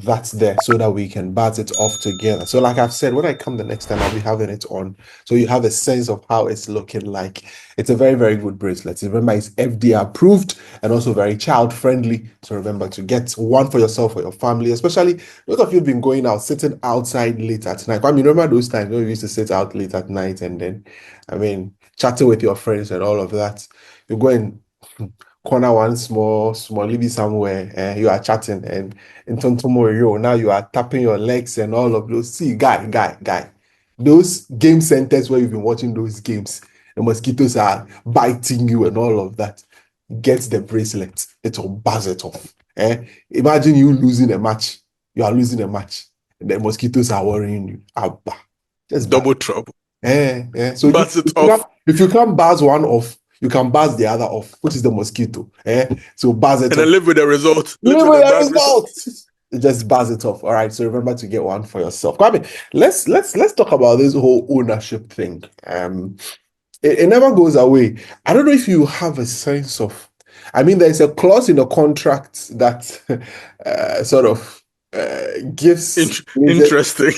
[SPEAKER 1] that's there so that we can buzz it off together. So like I've said, when I come the next time, I'll be having it on. So you have a sense of how it's looking like. It's a very, very good bracelet. Remember, it's FDA approved and also very child friendly. So remember to get one for yourself, for your family, especially those of you who've been going out, sitting outside late at night. I mean, remember those times when we used to sit out late at night and then, chatting with your friends and all of that. You're going corner one small, maybe somewhere, you are chatting and now you are tapping your legs and all of those. See, guy, those game centers where you've been watching those games, the mosquitoes are biting you and all of that. Get the bracelet, it'll buzz it off. Imagine you losing a match. You are losing a match, and the mosquitoes are worrying you. Abba. Just
[SPEAKER 2] double trouble.
[SPEAKER 1] So
[SPEAKER 2] buzz it off.
[SPEAKER 1] If you can't buzz one off, you can buzz the other off, which is the mosquito. So buzz it
[SPEAKER 2] and
[SPEAKER 1] off.
[SPEAKER 2] then live with the result.
[SPEAKER 1] Live with the result. Just buzz it off. All right. So remember to get one for yourself. Kobbie, let's talk about this whole ownership thing. It never goes away. I don't know if you have a sense of. I mean, there's a clause in the contract that sort of gives
[SPEAKER 2] interesting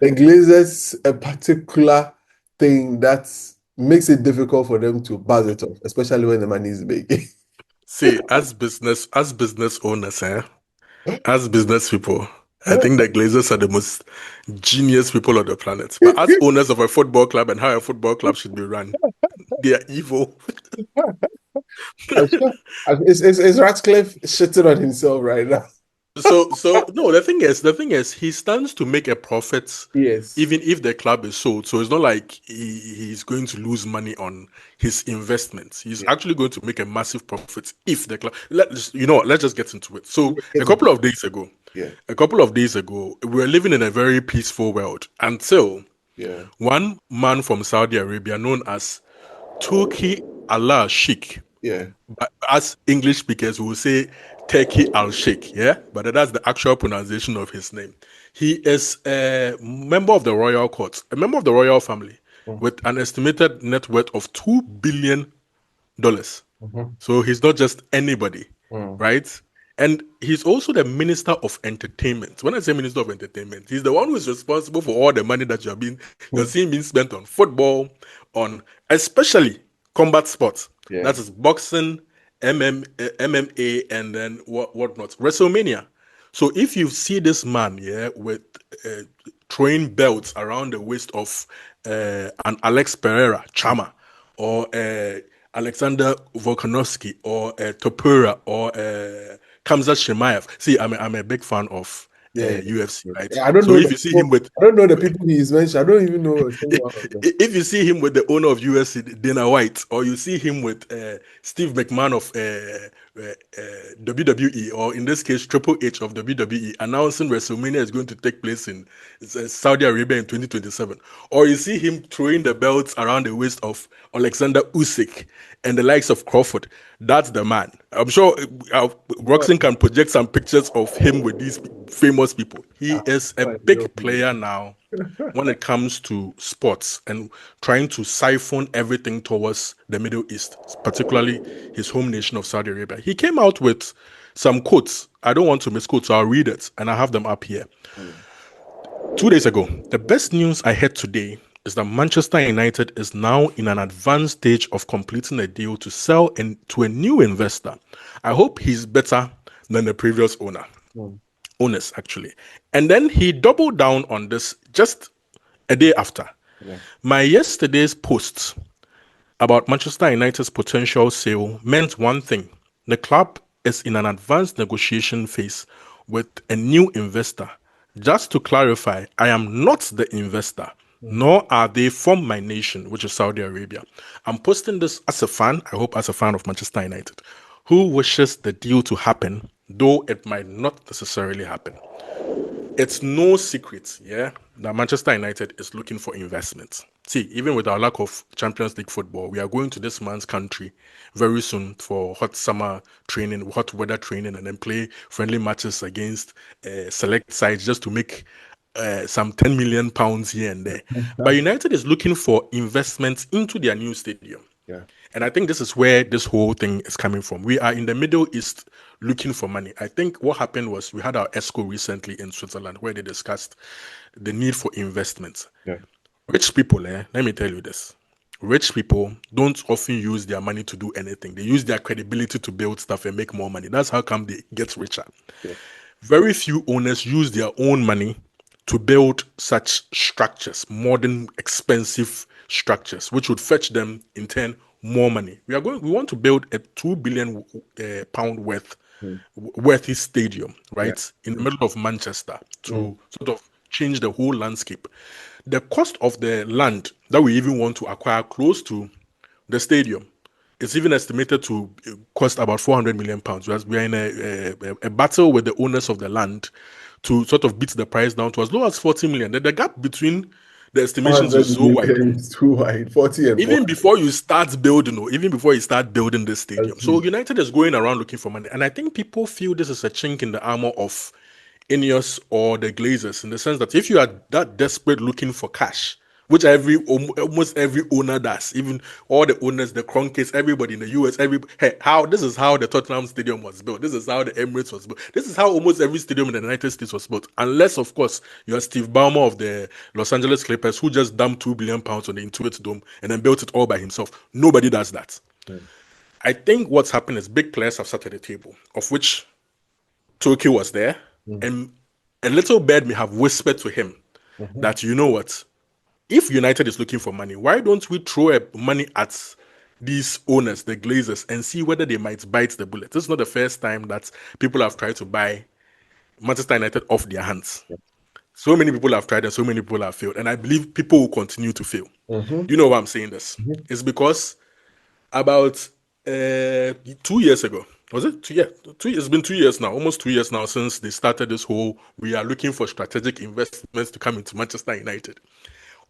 [SPEAKER 1] the Glazers a particular thing that's makes it difficult for them to buzz it off, especially when the money is big.
[SPEAKER 2] See, as business owners, as business people, I think the Glazers are the most genius people on the planet. But as owners of a football club and how a football club should be run, they are evil.
[SPEAKER 1] Is Ratcliffe shitting on himself right now?
[SPEAKER 2] So no, the thing is he stands to make a profit,
[SPEAKER 1] yes,
[SPEAKER 2] even if the club is sold. So it's not like he's going to lose money on his investments. He's actually going to make a massive profit if the club. Let's just get into it. So a couple of days ago, we were living in a very peaceful world until one man from Saudi Arabia known as Turki Allah Sheikh. But as English speakers, we will say Turki Al-Sheikh, but that's the actual pronunciation of his name. He is a member of the royal court, a member of the royal family, with an estimated net worth of $2 billion. So he's not just anybody, right? And he's also the Minister of Entertainment. When I say Minister of Entertainment, he's the one who is responsible for all the money that you're seeing being spent on football, on especially combat sports. That is boxing, MMA, and then whatnot. WrestleMania. So if you see this man, with throwing belts around the waist of an Alex Pereira, Chama, or Alexander Volkanovski, or Topura, or Kamzat Shemaev. See, I'm a big fan of UFC, right?
[SPEAKER 1] I don't
[SPEAKER 2] so
[SPEAKER 1] know.
[SPEAKER 2] If you see him with,
[SPEAKER 1] I don't know the people he's mentioned. I don't even know a single one of them.
[SPEAKER 2] If you see him with the owner of UFC, Dana White, or you see him with Steve McMahon of WWE, or in this case Triple H of WWE, announcing WrestleMania is going to take place in Saudi Arabia in 2027, or you see him throwing the belts around the waist of Alexander Usyk and the likes of Crawford, that's the man. I'm sure Roxanne can project some pictures of him with these famous people. He is a big player now when it comes to sports and trying to siphon everything towards the Middle East, particularly his home nation of Saudi Arabia. He came out with some quotes. I don't want to misquote, so I'll read it, and I have them up here. 2 days ago, the best news I heard today is that Manchester United is now in an advanced stage of completing a deal to sell to a new investor. I hope he's better than the previous owners, actually. And then he doubled down on this just a day after. My yesterday's posts about Manchester United's potential sale meant one thing. The club is in an advanced negotiation phase with a new investor. Just to clarify, I am not the investor, nor are they from my nation, which is Saudi Arabia. I'm posting this as a fan, I hope as a fan of Manchester United, who wishes the deal to happen, though it might not necessarily happen. It's no secret, that Manchester United is looking for investment. See, even with our lack of Champions League football, we are going to this man's country very soon for hot summer training, hot weather training, and then play friendly matches against select sides just to make some £10 million here and there. But United is looking for investments into their new stadium. And I think this is where this whole thing is coming from. We are in the Middle East looking for money. I think what happened was we had our ESCO recently in Switzerland where they discussed the need for investments. Rich people, let me tell you this. Rich people don't often use their money to do anything. They use their credibility to build stuff and make more money. That's how come they get richer. Very few owners use their own money to build such structures, modern, expensive structures, which would fetch them in turn more money. We want to build a £2 billion worthy stadium, right, in the middle of Manchester to sort of change the whole landscape. The cost of the land that we even want to acquire close to the stadium is even estimated to cost about £400 million. We are in a battle with the owners of the land to sort of beat the price down to as low as 40 million. The gap between the estimations is so wide.
[SPEAKER 1] It's too wide. 40 and
[SPEAKER 2] even
[SPEAKER 1] 40.
[SPEAKER 2] before you start building, or even before you start building this stadium. So United is going around looking for money. And I think people feel this is a chink in the armor of Ineos or the Glazers, in the sense that if you are that desperate looking for cash, which almost every owner does, even all the owners, the Kroenkes, everybody in the US, this is how the Tottenham Stadium was built. This is how the Emirates was built. This is how almost every stadium in the United States was built. Unless, of course, you are Steve Ballmer of the Los Angeles Clippers, who just dumped £2 billion on the Intuit Dome and then built it all by himself. Nobody does that. I think what's happened is big players have sat at the table, of which Tokyo was there, and a little bird may have whispered to him that, you know what, if United is looking for money, why don't we throw money at these owners, the Glazers, and see whether they might bite the bullet? This is not the first time that people have tried to buy Manchester United off their hands. So many people have tried and so many people have failed. And I believe people will continue to fail. You know why I'm saying this? It's because about 2 years ago, was it? It's been 2 years now, almost 2 years now since they started this whole, we are looking for strategic investments to come into Manchester United.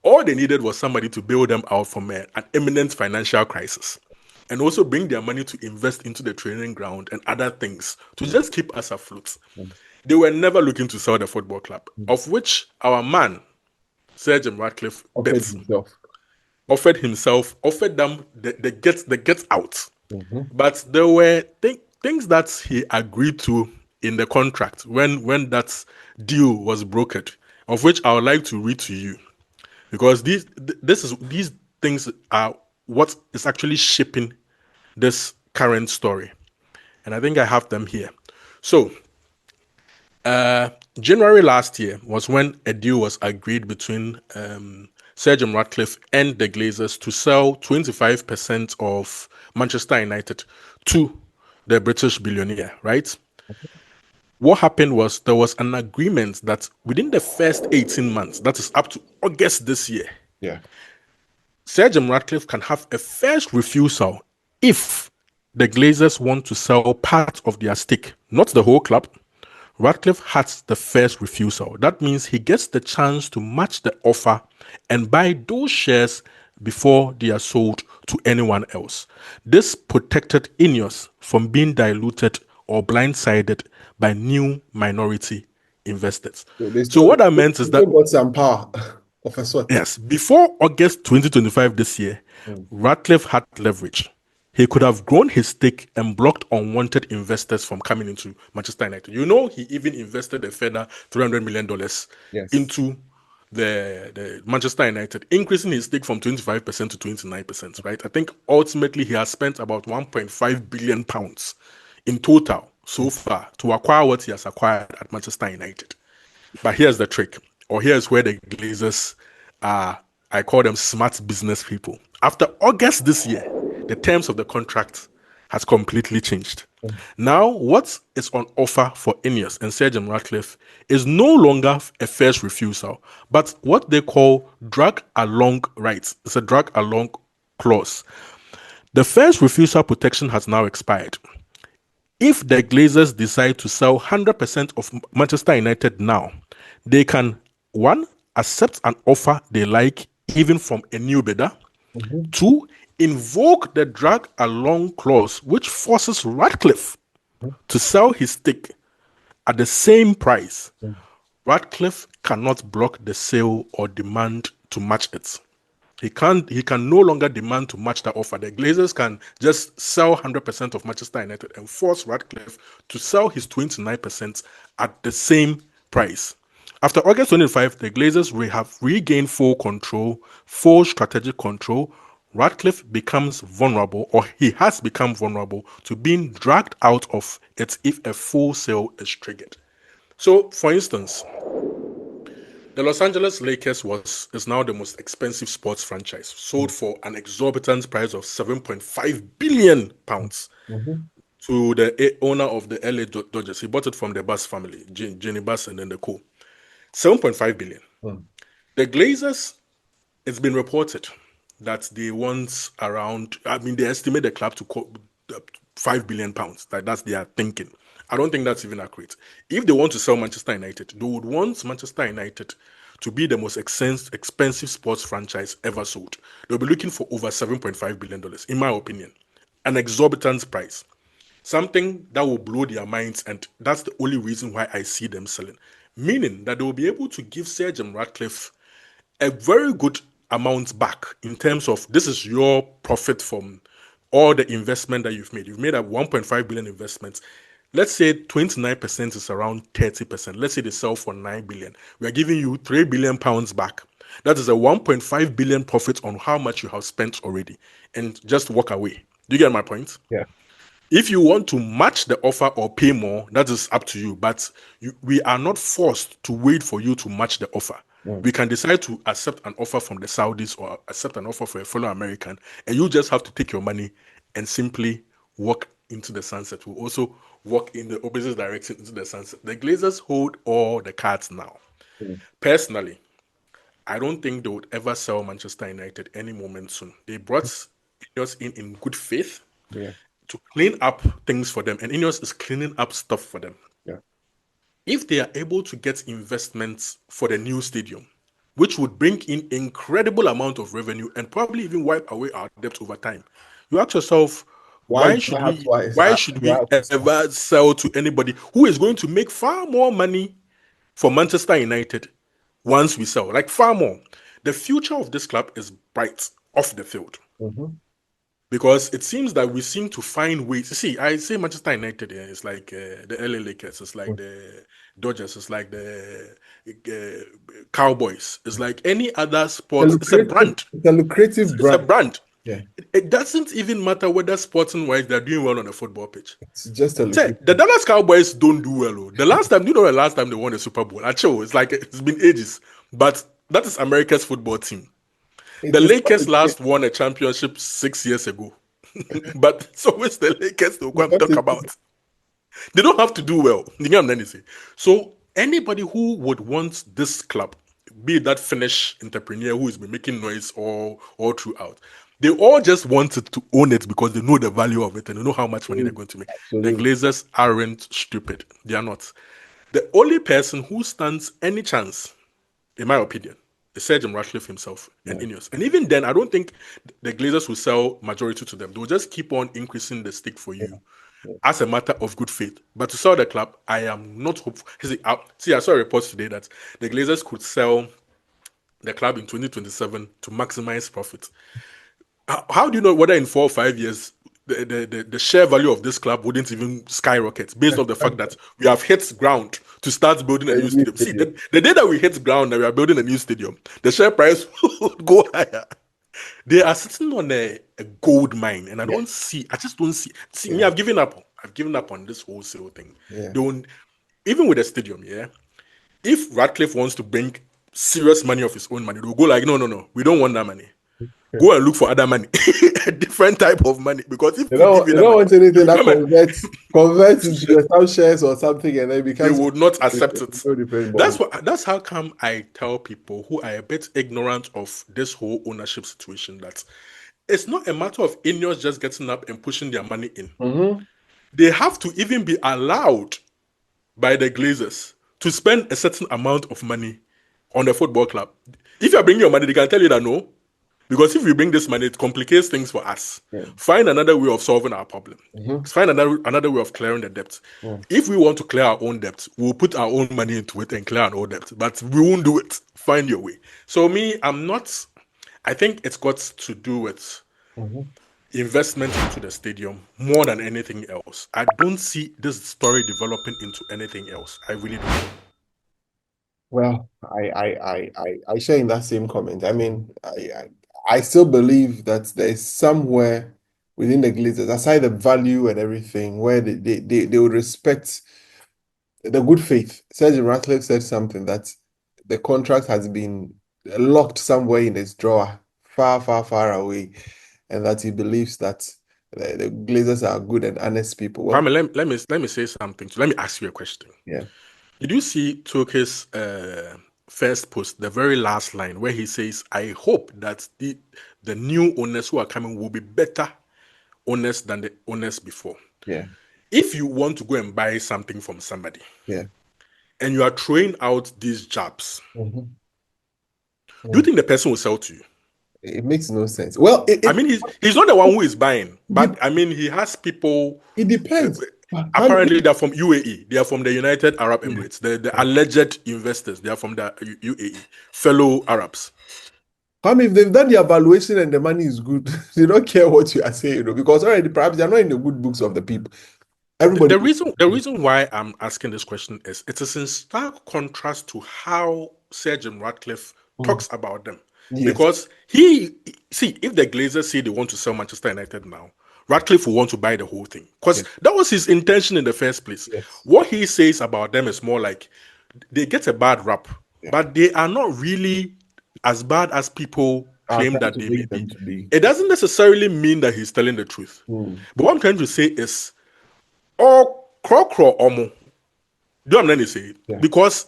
[SPEAKER 2] All they needed was somebody to bail them out from an imminent financial crisis and also bring their money to invest into the training ground and other things to just keep us afloat. They were never looking to sell the football club, of which our man, Sir Jim Ratcliffe, offered them the get out. But there were things that he agreed to in the contract when that deal was brokered, of which I would like to read to you, because these things are what is actually shaping this current story, and I think I have them here. So, January last year was when a deal was agreed between Sir Jim Ratcliffe and the Glazers to sell 25% of Manchester United to the British billionaire, right? What happened was there was an agreement that within the first 18 months, that is up to August this year,
[SPEAKER 1] Yeah.
[SPEAKER 2] Sir Jim Ratcliffe can have a first refusal if the Glazers want to sell part of their stake, not the whole club. Ratcliffe has the first refusal. That means he gets the chance to match the offer and buy those shares before they are sold to anyone else. This protected Ineos from being diluted or blindsided by new minority investors. So what that meant is
[SPEAKER 1] they
[SPEAKER 2] that,
[SPEAKER 1] got some power of a sort.
[SPEAKER 2] yes, before August 2025 this year, Ratcliffe had leverage. He could have grown his stake and blocked unwanted investors from coming into Manchester United. You know, he even invested a further $300 million
[SPEAKER 1] Yes.
[SPEAKER 2] into the Manchester United, increasing his stake from 25% to 29%, right? I think ultimately he has spent about 1.5 billion pounds in total so far to acquire what he has acquired at Manchester United. But here's the trick, or here's where the Glazers are, I call them smart business people. After August this year, the terms of the contract has completely changed. Now, what is on offer for Ineos and Sir Jim Ratcliffe is no longer a first refusal, but what they call drag along rights. It's a drag along clause. The first refusal protection has now expired. If the Glazers decide to sell 100% of Manchester United now, they can, one, accept an offer they like, even from a new bidder. Two, invoke the drag along clause, which forces Ratcliffe to sell his stake at the same price. Ratcliffe cannot block the sale or demand to match it. He can no longer demand to match the offer. The Glazers can just sell 100% of Manchester United and force Ratcliffe to sell his 29% at the same price. After August 25, the Glazers will have regained full control, full strategic control. Ratcliffe becomes vulnerable, or he has become vulnerable, to being dragged out of it if a full sale is triggered. So, for instance, the Los Angeles Lakers is now the most expensive sports franchise, sold for an exorbitant price of 7.5 billion pounds to the owner of the LA Dodgers. He bought it from the Bass family, Jenny Bass and then the co. 7.5 billion. The Glazers, it's been reported that they want around, they estimate the club to 5 billion pounds. That's their thinking. I don't think that's even accurate. If they want to sell Manchester United, they would want Manchester United to be the most expensive sports franchise ever sold. They'll be looking for over $7.5 billion, in my opinion. An exorbitant price. Something that will blow their minds, and that's the only reason why I see them selling. Meaning that they will be able to give Sir Jim Ratcliffe a very good amount back in terms of, this is your profit from all the investment that you've made. You've made a 1.5 billion investment. Let's say 29% is around 30%. Let's say they sell for 9 billion. We are giving you 3 billion pounds back. That is a 1.5 billion profit on how much you have spent already, and just walk away. Do you get my point?
[SPEAKER 1] Yeah.
[SPEAKER 2] If you want to match the offer or pay more, that is up to you. But we are not forced to wait for you to match the offer. We can decide to accept an offer from the Saudis or accept an offer for a fellow American, and you just have to take your money and simply walk into the sunset. We'll also walk in the opposite direction into the sunset. The Glazers hold all the cards now. Personally, I don't think they would ever sell Manchester United any moment soon. They brought Ineos in good faith
[SPEAKER 1] Yeah.
[SPEAKER 2] to clean up things for them, and Ineos is cleaning up stuff for them.
[SPEAKER 1] Yeah.
[SPEAKER 2] If they are able to get investments for the new stadium, which would bring in incredible amount of revenue and probably even wipe away our debt over time, you ask yourself,
[SPEAKER 1] Why
[SPEAKER 2] why
[SPEAKER 1] do I
[SPEAKER 2] should
[SPEAKER 1] have
[SPEAKER 2] we
[SPEAKER 1] to?
[SPEAKER 2] why should
[SPEAKER 1] You
[SPEAKER 2] we
[SPEAKER 1] have to stop.
[SPEAKER 2] ever sell to anybody who is going to make far more money for Manchester United once we sell? Like, far more. The future of this club is bright off the field. Because it seems that we seem to find ways. See, I say Manchester United, yeah, it's like the LA Lakers, it's like the Dodgers, it's like the Cowboys, it's like any other sport. It's a brand.
[SPEAKER 1] It's a lucrative
[SPEAKER 2] It's a
[SPEAKER 1] brand.
[SPEAKER 2] brand.
[SPEAKER 1] Yeah,
[SPEAKER 2] It doesn't even matter whether sporting wise they're doing well on a football pitch.
[SPEAKER 1] it's just a
[SPEAKER 2] Say,
[SPEAKER 1] lucrative.
[SPEAKER 2] the Dallas Cowboys don't do well. Oh. The last time, the last time they won a Super Bowl? Actually, it's like it's been ages. But that is America's football team.
[SPEAKER 1] It
[SPEAKER 2] The
[SPEAKER 1] is not
[SPEAKER 2] Lakers last won a championship 6 years ago. But it's always the Lakers they'll go and talk about. They don't have to do well. You get what I'm saying? So anybody who would want this club, be that Finnish entrepreneur who has been making noise all throughout, they all just wanted to own it because they know the value of it and they know how much money they're going to make. The Glazers aren't stupid. They are not. The only person who stands any chance, in my opinion, is Sir Jim Ratcliffe himself and Ineos. And even then, I don't think the Glazers will sell majority to them. They'll just keep on increasing the stake for you as a matter of good faith. But to sell the club, I am not hopeful. See, I saw a report today that the Glazers could sell the club in 2027 to maximize profit. How do you know whether in 4 or 5 years the share value of this club wouldn't even skyrocket based on the fact that we have hit ground to start building a new stadium? See, the day that we hit ground and we are building a new stadium, the share price would go higher. They are sitting on a gold mine, and I just don't see. See, me, I've given up. I've given up on this wholesale thing. Don't even with the stadium, if Ratcliffe wants to bring serious money of his own money, they'll go like, no, we don't want that money. Go and look for other money, a different type of money. Because if
[SPEAKER 1] you don't want anything that converts into some shares or something, and then becomes
[SPEAKER 2] they would not accept it. That's how come I tell people who are a bit ignorant of this whole ownership situation that it's not a matter of Ineos just getting up and pushing their money in.
[SPEAKER 1] Mm-hmm.
[SPEAKER 2] They have to even be allowed by the Glazers to spend a certain amount of money on the football club. If you're bringing your money, they can tell you that no. Because if we bring this money, it complicates things for us. Find another way of solving our problem. Find another way of clearing the debt. If we want to clear our own debt, we'll put our own money into it and clear our own debt. But we won't do it. Find your way. So I think it's got to do with investment into the stadium more than anything else. I don't see this story developing into anything else. I really don't.
[SPEAKER 1] Well, I share in that same comment. I mean, I still believe that there is somewhere within the Glazers, aside the value and everything, where they would respect the good faith. Sir Jim Ratcliffe said something that the contract has been locked somewhere in his drawer, far, far, far away, and that he believes that the Glazers are good and honest people.
[SPEAKER 2] Well, let me say something. Let me ask you a question.
[SPEAKER 1] Yeah.
[SPEAKER 2] Did you see Turkey's first post, the very last line, where he says, I hope that the new owners who are coming will be better owners than the owners before.
[SPEAKER 1] Yeah.
[SPEAKER 2] If you want to go and buy something from somebody, and you are throwing out these jabs, do you think the person will sell to you?
[SPEAKER 1] It makes no sense. Well,
[SPEAKER 2] I mean, he's not the one who is buying, but I mean, he has people.
[SPEAKER 1] It depends.
[SPEAKER 2] Apparently, they're from UAE. They are from the United Arab Emirates. The alleged investors, they are from the UAE, fellow Arabs.
[SPEAKER 1] If they've done the evaluation and the money is good, they don't care what you are saying, because already perhaps they're not in the good books of the people. Everybody.
[SPEAKER 2] The reason why I'm asking this question is it is in stark contrast to how Sir Jim Ratcliffe talks about them. Because if the Glazers say they want to sell Manchester United now, Ratcliffe will want to buy the whole thing. Because that was his intention in the first place. What he says about them is more like they get a bad rap, but they are not really as bad as people claim that they may be. It doesn't necessarily mean that he's telling the truth. But what I'm trying to say is, omo. Do you know what I'm trying to say? Because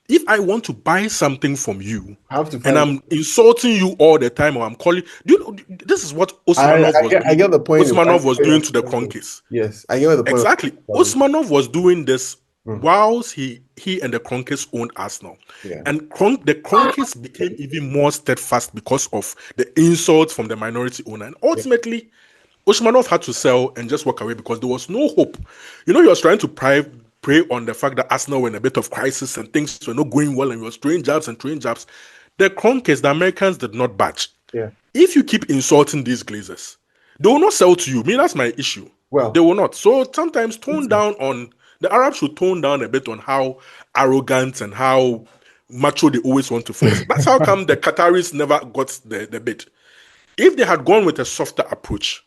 [SPEAKER 2] if I want to buy something from you and I'm insulting you all the time, or I'm calling, this is what Osmanov was doing.
[SPEAKER 1] I get the point.
[SPEAKER 2] Osmanov was doing to the Kroenkes.
[SPEAKER 1] Yes, I get the point.
[SPEAKER 2] Exactly. Osmanov was doing this whilst he and the Kroenkes owned Arsenal. And the Kroenkes became even more steadfast because of the insults from the minority owner. And ultimately, Osmanov had to sell and just walk away because there was no hope. He was trying to prey on the fact that Arsenal were in a bit of crisis and things were not going well and he was throwing jabs. The Kroenkes, the Americans, did not budge. If you keep insulting these Glazers, They will not sell to you. Me, that's my issue.
[SPEAKER 1] Well,
[SPEAKER 2] They will not. So sometimes tone down on the Arabs should tone down a bit on how arrogant and how macho they always want to flex. That's how come the Qataris never got the bid. If they had gone with a softer approach,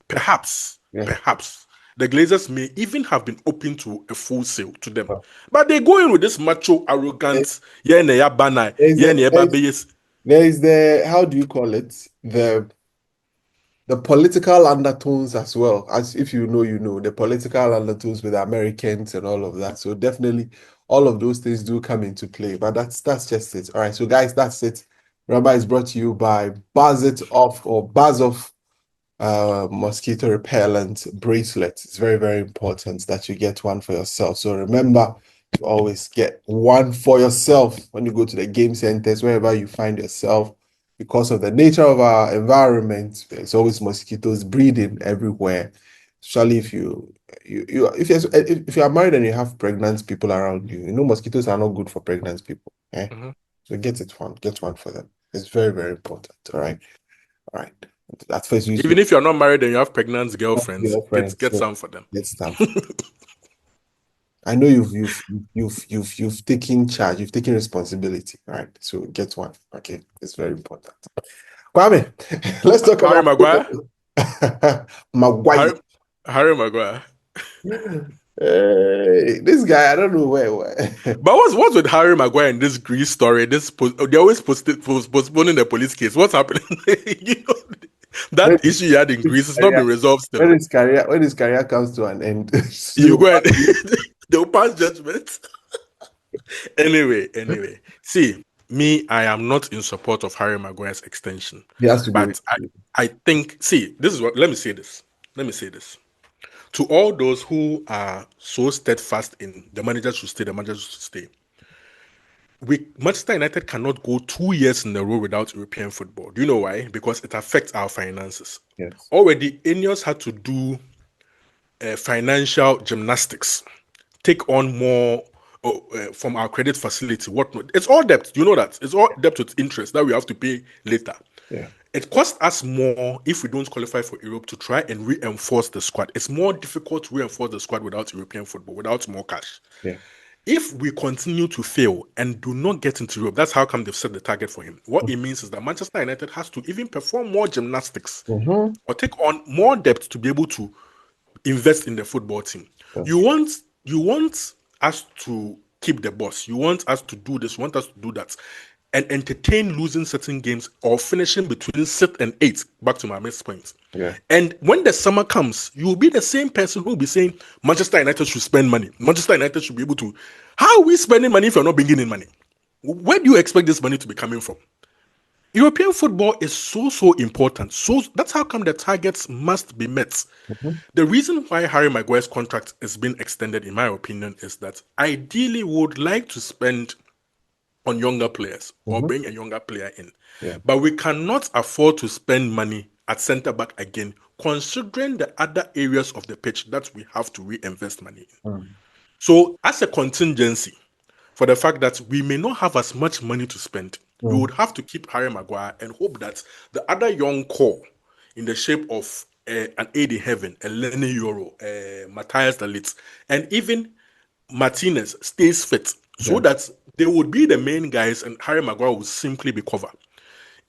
[SPEAKER 2] perhaps the Glazers may even have been open to a full sale to them. But they go in with this macho, arrogant,
[SPEAKER 1] there is the, how do you call it? The political undertones as well. As if you know, the political undertones with Americans and all of that. So definitely all of those things do come into play. But that's just it. All right. So guys, that's it. Rabbi is brought to you by Buzz Off mosquito repellent bracelet. It's very, very important that you get one for yourself. So remember to always get one for yourself when you go to the game centers, wherever you find yourself. Because of the nature of our environment, there's always mosquitoes breeding everywhere. Especially if if you are married and you have pregnant people around you, mosquitoes are not good for pregnant people. So get one for them. It's very, very important. All right. At first,
[SPEAKER 2] even if you're not married and you have pregnant girlfriends, get some for them.
[SPEAKER 1] Get some. I know you've taken charge, you've taken responsibility, right? So get one. Okay, it's very important. Kwame, let's talk
[SPEAKER 2] Harry
[SPEAKER 1] about
[SPEAKER 2] Maguire.
[SPEAKER 1] Maguire.
[SPEAKER 2] Harry Maguire.
[SPEAKER 1] This guy, I don't know where.
[SPEAKER 2] But what's with Harry Maguire in this Greece story? They always postponing the police case. What's happening? That issue you had in Greece has not been resolved still.
[SPEAKER 1] When his career comes to an end,
[SPEAKER 2] you go and they'll pass judgment. Anyway, see, me, I am not in support of Harry Maguire's extension. But I think, see, this is what. Let me say this. To all those who are so steadfast in the manager should stay, Manchester United cannot go 2 years in a row without European football. Do you know why? Because it affects our finances.
[SPEAKER 1] Yes.
[SPEAKER 2] Already, Ineos had to do financial gymnastics, take on more from our credit facility, whatnot. It's all debt. You know that. It's all debt with interest that we have to pay later.
[SPEAKER 1] Yeah.
[SPEAKER 2] It costs us more if we don't qualify for Europe to try and reinforce the squad. It's more difficult to reinforce the squad without European football, without more cash.
[SPEAKER 1] Yeah.
[SPEAKER 2] If we continue to fail and do not get into Europe, that's how come they've set the target for him. What it means is that Manchester United has to even perform more gymnastics or take on more debt to be able to invest in the football team. You want us to keep the boss. You want us to do this. You want us to do that. And entertain losing certain games or finishing between 6th and 8th, back to my next point.
[SPEAKER 1] Yeah.
[SPEAKER 2] And when the summer comes, you will be the same person who will be saying Manchester United should spend money. Manchester United should be able to. How are we spending money if you're not bringing in money? Where do you expect this money to be coming from? European football is so important. So that's how come the targets must be met. The reason why Harry Maguire's contract is being extended, in my opinion, is that ideally we would like to spend on younger players or bring a younger player in.
[SPEAKER 1] Yeah.
[SPEAKER 2] But we cannot afford to spend money at centre back again, considering the other areas of the pitch that we have to reinvest money in. So as a contingency, for the fact that we may not have as much money to spend, we would have to keep Harry Maguire and hope that the other young core in the shape of an aid in heaven, a Lenny Euro, Matthias de Ligt, and even Martinez stays fit so that they would be the main guys and Harry Maguire would simply be covered.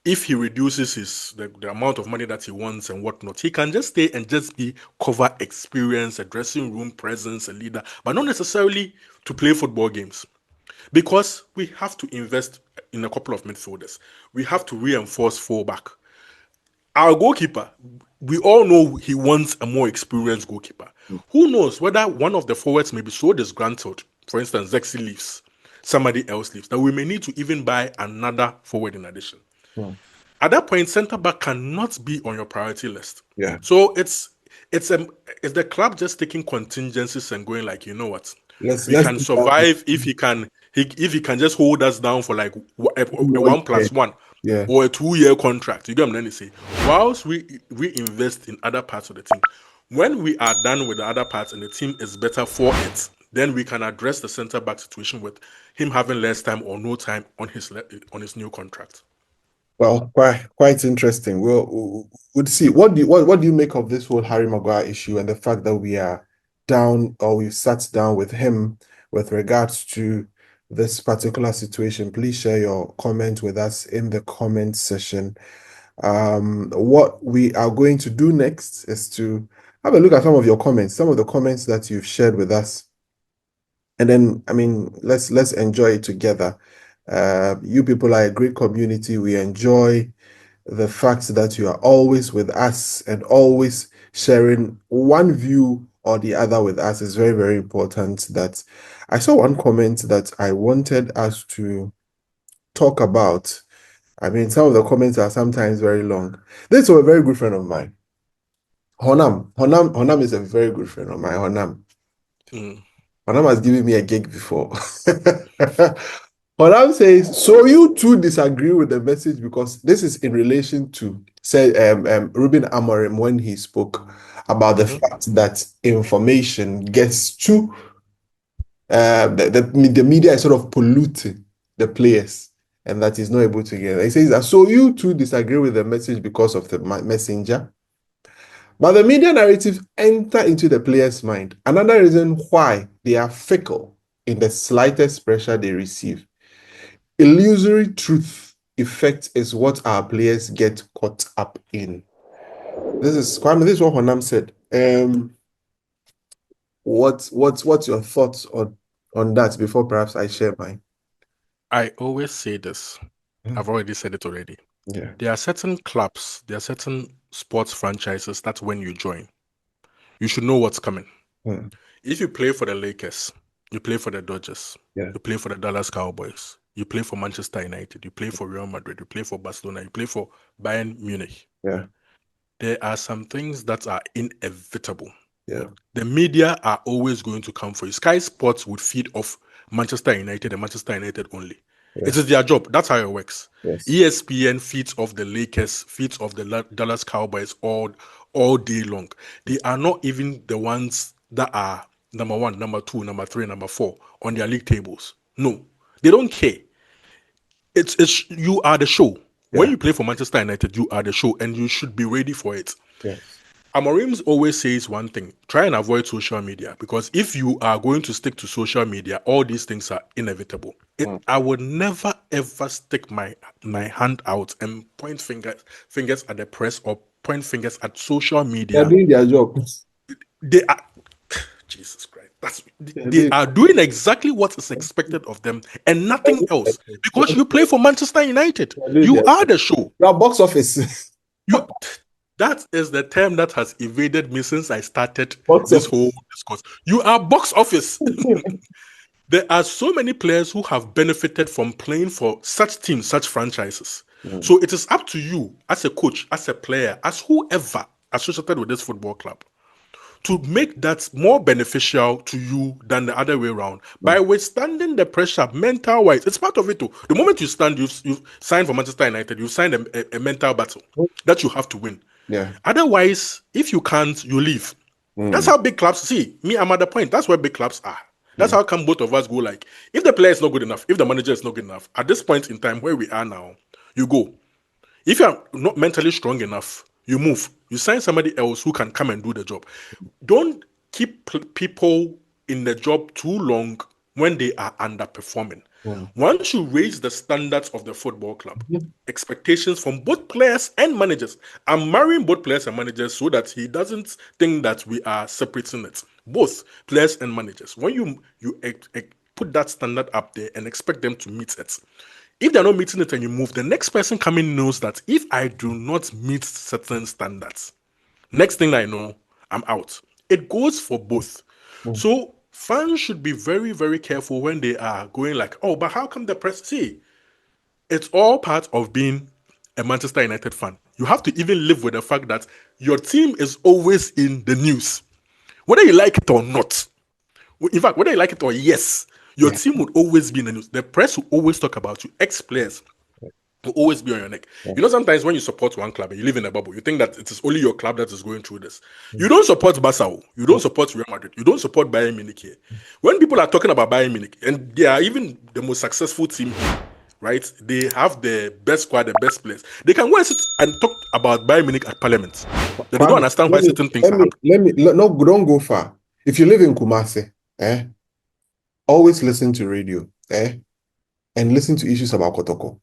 [SPEAKER 2] If he reduces the amount of money that he wants and whatnot, he can just stay and just be cover experience, a dressing room presence, a leader, but not necessarily to play football games. Because we have to invest in a couple of midfielders. We have to reinforce fullback. Our goalkeeper, we all know he wants a more experienced goalkeeper. Who knows whether one of the forwards may be so disgruntled, for instance, Zirkzee leaves, somebody else leaves, that we may need to even buy another forward in addition. At that point, centre-back cannot be on your priority list.
[SPEAKER 1] Yeah.
[SPEAKER 2] So it's the club just taking contingencies and going like, you know what? We can survive if he can just hold us down for like a 1+1 or a 2-year contract. You get what I'm trying to say? Whilst we invest in other parts of the team, when we are done with the other parts and the team is better for it, then we can address the centre back situation with him having less time or no time on his new contract.
[SPEAKER 1] Well, quite interesting. We'll see. What do you make of this whole Harry Maguire issue and the fact that we are down or we've sat down with him with regards to this particular situation? Please share your comment with us in the comment section. What we are going to do next is to have a look at some of your comments, some of the comments that you've shared with us. And then, I mean, let's enjoy it together. You people are a great community. We enjoy the fact that you are always with us and always sharing one view or the other with us is very, very important. That I saw one comment that I wanted us to talk about. I mean, some of the comments are sometimes very long. This is a very good friend of mine. Honam is a very good friend of mine. Honam has given me a gig before. Honam says, so you two disagree with the message because this is in relation to Ruben Amorim when he spoke about the fact that information gets to the media is sort of polluting the players and that is not able to get. He says that so you two disagree with the message because of the messenger. But the media narratives enter into the player's mind. Another reason why they are fickle in the slightest pressure they receive. Illusory truth effect is what our players get caught up in. This is what Honam said. What's your thoughts on that before perhaps I share mine?
[SPEAKER 2] I always say this. I've already said it already.
[SPEAKER 1] Yeah.
[SPEAKER 2] There are certain clubs, there are certain sports franchises that when you join, you should know what's coming. If you play for the Lakers, you play for the Dodgers, you play for the Dallas Cowboys, you play for Manchester United, you play for Real Madrid, you play for Barcelona, you play for Bayern Munich.
[SPEAKER 1] Yeah.
[SPEAKER 2] There are some things that are inevitable.
[SPEAKER 1] Yeah.
[SPEAKER 2] The media are always going to come for you. Sky Sports would feed off Manchester United and Manchester United only. It is their job. That's how it works. ESPN feeds off the Lakers, feeds off the Dallas Cowboys all day long. They are not even the ones that are number 1, number 2, number 3, number 4 on their league tables. No, they don't care. It's you are the show. When you play for Manchester United, you are the show, and you should be ready for it. Amorim always says one thing: try and avoid social media, because if you are going to stick to social media, all these things are inevitable. I would never ever stick my hand out and point fingers at the press or point fingers at social media.
[SPEAKER 1] They're doing their job.
[SPEAKER 2] They are Jesus Christ. They are doing exactly what is expected of them and nothing else. Because you play for Manchester United, you are the show.
[SPEAKER 1] You are box office.
[SPEAKER 2] That is the term that has evaded me since I started this whole discourse. You are box office. There are so many players who have benefited from playing for such teams, such franchises. So it is up to you as a coach, as a player, as whoever associated with this football club to make that more beneficial to you than the other way around by withstanding the pressure mental-wise. It's part of it too. The moment you stand, you've signed for Manchester United, you've signed a mental battle that you have to win. Otherwise, if you can't, you leave. That's how big clubs see. Me, I'm at the point. That's where big clubs are. That's how come both of us go like, if the player is not good enough, if the manager is not good enough, at this point in time where we are now, you go. If you are not mentally strong enough, you move. You sign somebody else who can come and do the job. Don't keep people in the job too long when they are underperforming. Once you raise the standards of the football club, expectations from both players and managers, I'm marrying both players and managers so that he doesn't think that we are separating it. Both players and managers. When you put that standard up there and expect them to meet it, if they're not meeting it and you move, the next person coming knows that if I do not meet certain standards, next thing I know, I'm out. It goes for both. So fans should be very, very careful when they are going like, oh, but how come the press? See, it's all part of being a Manchester United fan. You have to even live with the fact that your team is always in the news. Whether you like it or not. In fact, whether you like it or yes, your team would always be in the news. The press will always talk about you. Ex-players will always be on your neck. You know, sometimes when you support one club and you live in a bubble, you think that it is only your club that is going through this. You don't support Barca, you don't support Real Madrid, you don't support Bayern Munich here. When people are talking about Bayern Munich, and they are even the most successful team here, right? They have the best squad, the best players. They can go and sit and talk about Bayern Munich at Parliament. They don't
[SPEAKER 1] Kwame,
[SPEAKER 2] understand why certain things are happening.
[SPEAKER 1] no, don't go far. If you live in Kumasi, always listen to radio, and listen to issues about Kotoko.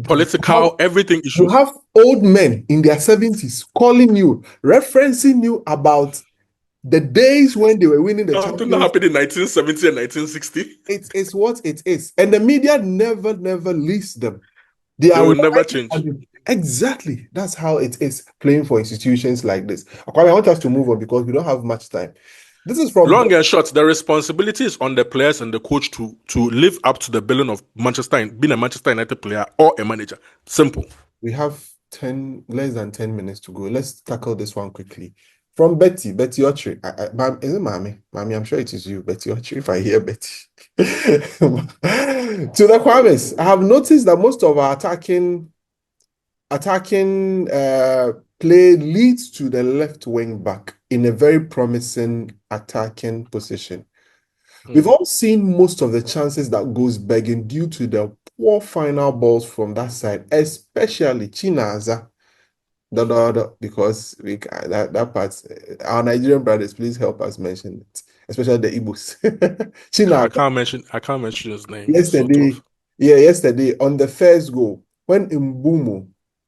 [SPEAKER 2] Political, everything
[SPEAKER 1] You
[SPEAKER 2] issues.
[SPEAKER 1] have old men in their 70s calling you, referencing you about the days when they were winning the
[SPEAKER 2] Something that
[SPEAKER 1] Champions.
[SPEAKER 2] happened in 1970 and 1960.
[SPEAKER 1] It's what it is. And the media never leaves them. They
[SPEAKER 2] They
[SPEAKER 1] are
[SPEAKER 2] will never
[SPEAKER 1] right.
[SPEAKER 2] change.
[SPEAKER 1] Exactly. That's how it is playing for institutions like this. Kwame, I want us to move on because we don't have much time. This is from
[SPEAKER 2] Long and short, the responsibility is on the players and the coach to live up to the billing of being a Manchester United player or a manager. Simple.
[SPEAKER 1] We have less than 10 minutes to go. Let's tackle this one quickly. From Betty Ochri. Is it Mami? Mami, I'm sure it is you, Betty Ochri, if I hear Betty. To the Kwames, I have noticed that most of our attacking play leads to the left wing back in a very promising attacking position. We've all seen most of the chances that goes begging due to the poor final balls from that side, especially Chinaza. Because that part, our Nigerian brothers, please help us mention it, especially the Igbos.
[SPEAKER 2] I can't mention his name.
[SPEAKER 1] Yesterday, yesterday on the first goal, when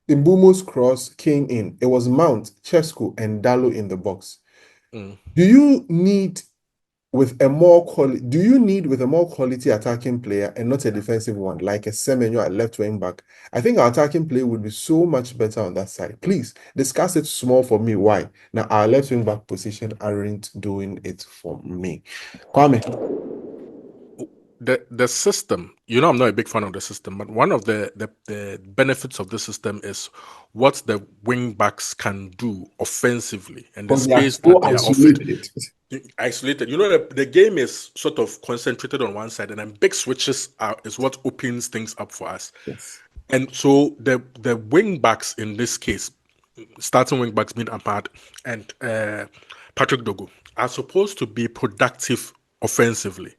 [SPEAKER 1] Mbumo's cross came in, it was Mount, Chesko, and Dalo in the box. Do you need with a more quality attacking player and not a defensive one, like a Semenyo at left wing back? I think our attacking play would be so much better on that side. Please discuss it small for me. Why? Now our left wing back position aren't doing it for me. Kwame.
[SPEAKER 2] The system, I'm not a big fan of the system, but one of the benefits of the system is what the wing backs can do offensively and the space that they are offered. Isolated. The game is sort of concentrated on one side, and then big switches is what opens things up for us.
[SPEAKER 1] Yes.
[SPEAKER 2] And so the wing backs in this case, starting wing backs mean Ahmad and Patrick Dogo, are supposed to be productive offensively.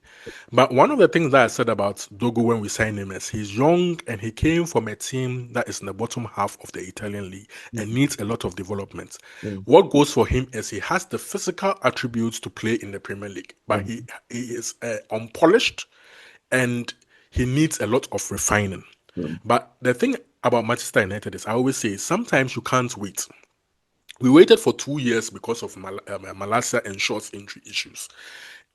[SPEAKER 2] But one of the things that I said about Dogo when we signed him is he's young and he came from a team that is in the bottom half of the Italian league and needs a lot of development. What goes for him is he has the physical attributes to play in the Premier League, but he is unpolished and he needs a lot of refining. But the thing about Manchester United is I always say sometimes you can't wait. We waited for 2 years because of Malasia and Short's injury issues.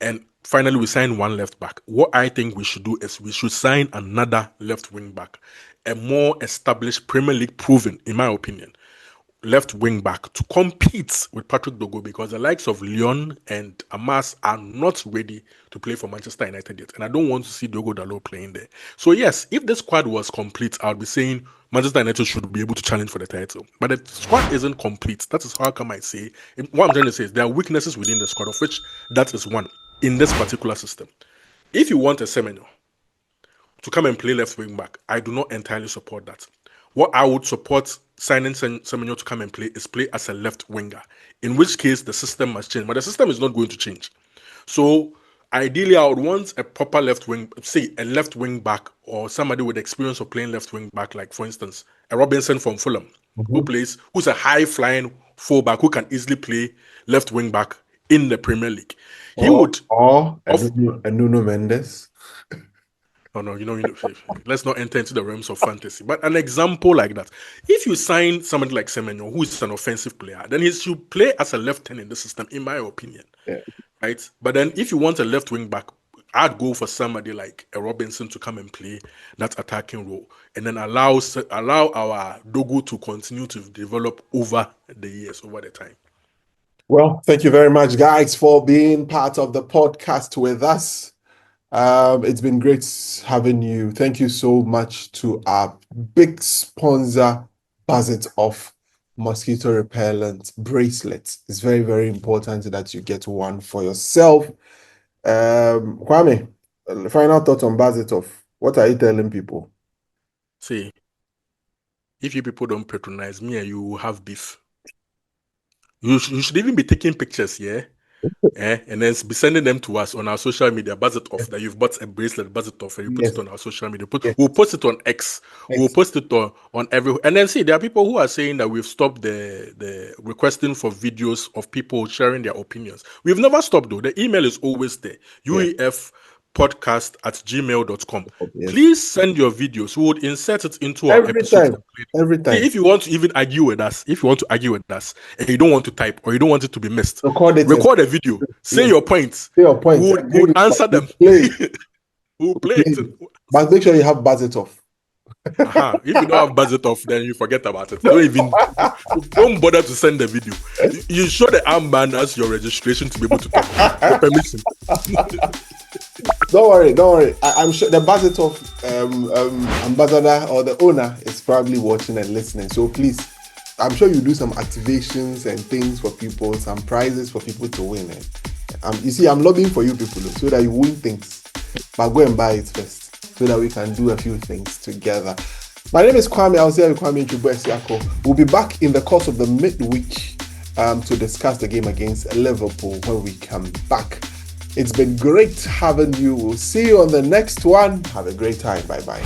[SPEAKER 2] And finally, we signed one left back. What I think we should do is we should sign another left wing back, a more established Premier League proven, in my opinion, left wing back to compete with Patrick Dogo, because the likes of Lyon and Amas are not ready to play for Manchester United yet. And I don't want to see Dogo Dalot playing there. So yes, if the squad was complete, I would be saying Manchester United should be able to challenge for the title. But the squad isn't complete. That is how come I say, what I'm trying to say is there are weaknesses within the squad, of which that is one in this particular system. If you want a Semenyo to come and play left wing back, I do not entirely support that. What I would support signing Semenyo to come and play is play as a left winger, in which case the system must change. But the system is not going to change. So ideally, I would want a proper left wing, say a left wing back or somebody with experience of playing left wing back, like for instance, a Robinson from Fulham, who's a high flying fullback who can easily play left wing back in the Premier League.
[SPEAKER 1] Or Nuno Mendes.
[SPEAKER 2] Oh no, let's not enter into the realms of fantasy. But an example like that, if you sign somebody like Semenyo, who is an offensive player, then he should play as a left hand in the system, in my opinion.
[SPEAKER 1] Yeah.
[SPEAKER 2] Right? But then if you want a left wing back, I'd go for somebody like a Robinson to come and play that attacking role, and then allow our Dogo to continue to develop over the years, over the time.
[SPEAKER 1] Well, thank you very much, guys, for being part of the podcast with us. It's been great having you. Thank you so much to our big sponsor, Buzzet of mosquito repellent bracelets. It's very, very important that you get one for yourself. Kwame, final thought on Buzzet of. What are you telling people?
[SPEAKER 2] See, if you people don't patronize me, you will have beef. You should even be taking pictures, yeah? and then be sending them to us on our social media. Buzz it off that you've bought a bracelet. Buzz it off, and you put it on our social media. We'll post it on X. We'll post it on every. And then see, there are people who are saying that we've stopped the requesting for videos of people sharing their opinions. We've never stopped though. The email is always there. uefpodcast@gmail.com. Please send your videos. We would insert it into our episodes.
[SPEAKER 1] Every time.
[SPEAKER 2] See, if you want to even argue with us, and you don't want to type or you don't want it to be missed,
[SPEAKER 1] record
[SPEAKER 2] a video. Say your points.
[SPEAKER 1] Say your points.
[SPEAKER 2] We'll answer them. We'll play it.
[SPEAKER 1] But make sure you have buzz it off.
[SPEAKER 2] If you don't have buzz it off, then you forget about it. Don't bother to send the video. You show the armband as your registration to be able to talk. For permission.
[SPEAKER 1] Don't worry. I'm sure the buzz it off ambassador or the owner is probably watching and listening. So please, I'm sure you do some activations and things for people, some prizes for people to win. You see, I'm lobbying for you people so that you win things. But go and buy it first, so that we can do a few things together. My name is Kwame. I was here with Kwame Nchubuesiako. We'll be back in the course of the midweek to discuss the game against Liverpool when we come back. It's been great having you. We'll see you on the next one. Have a great time. Bye-bye.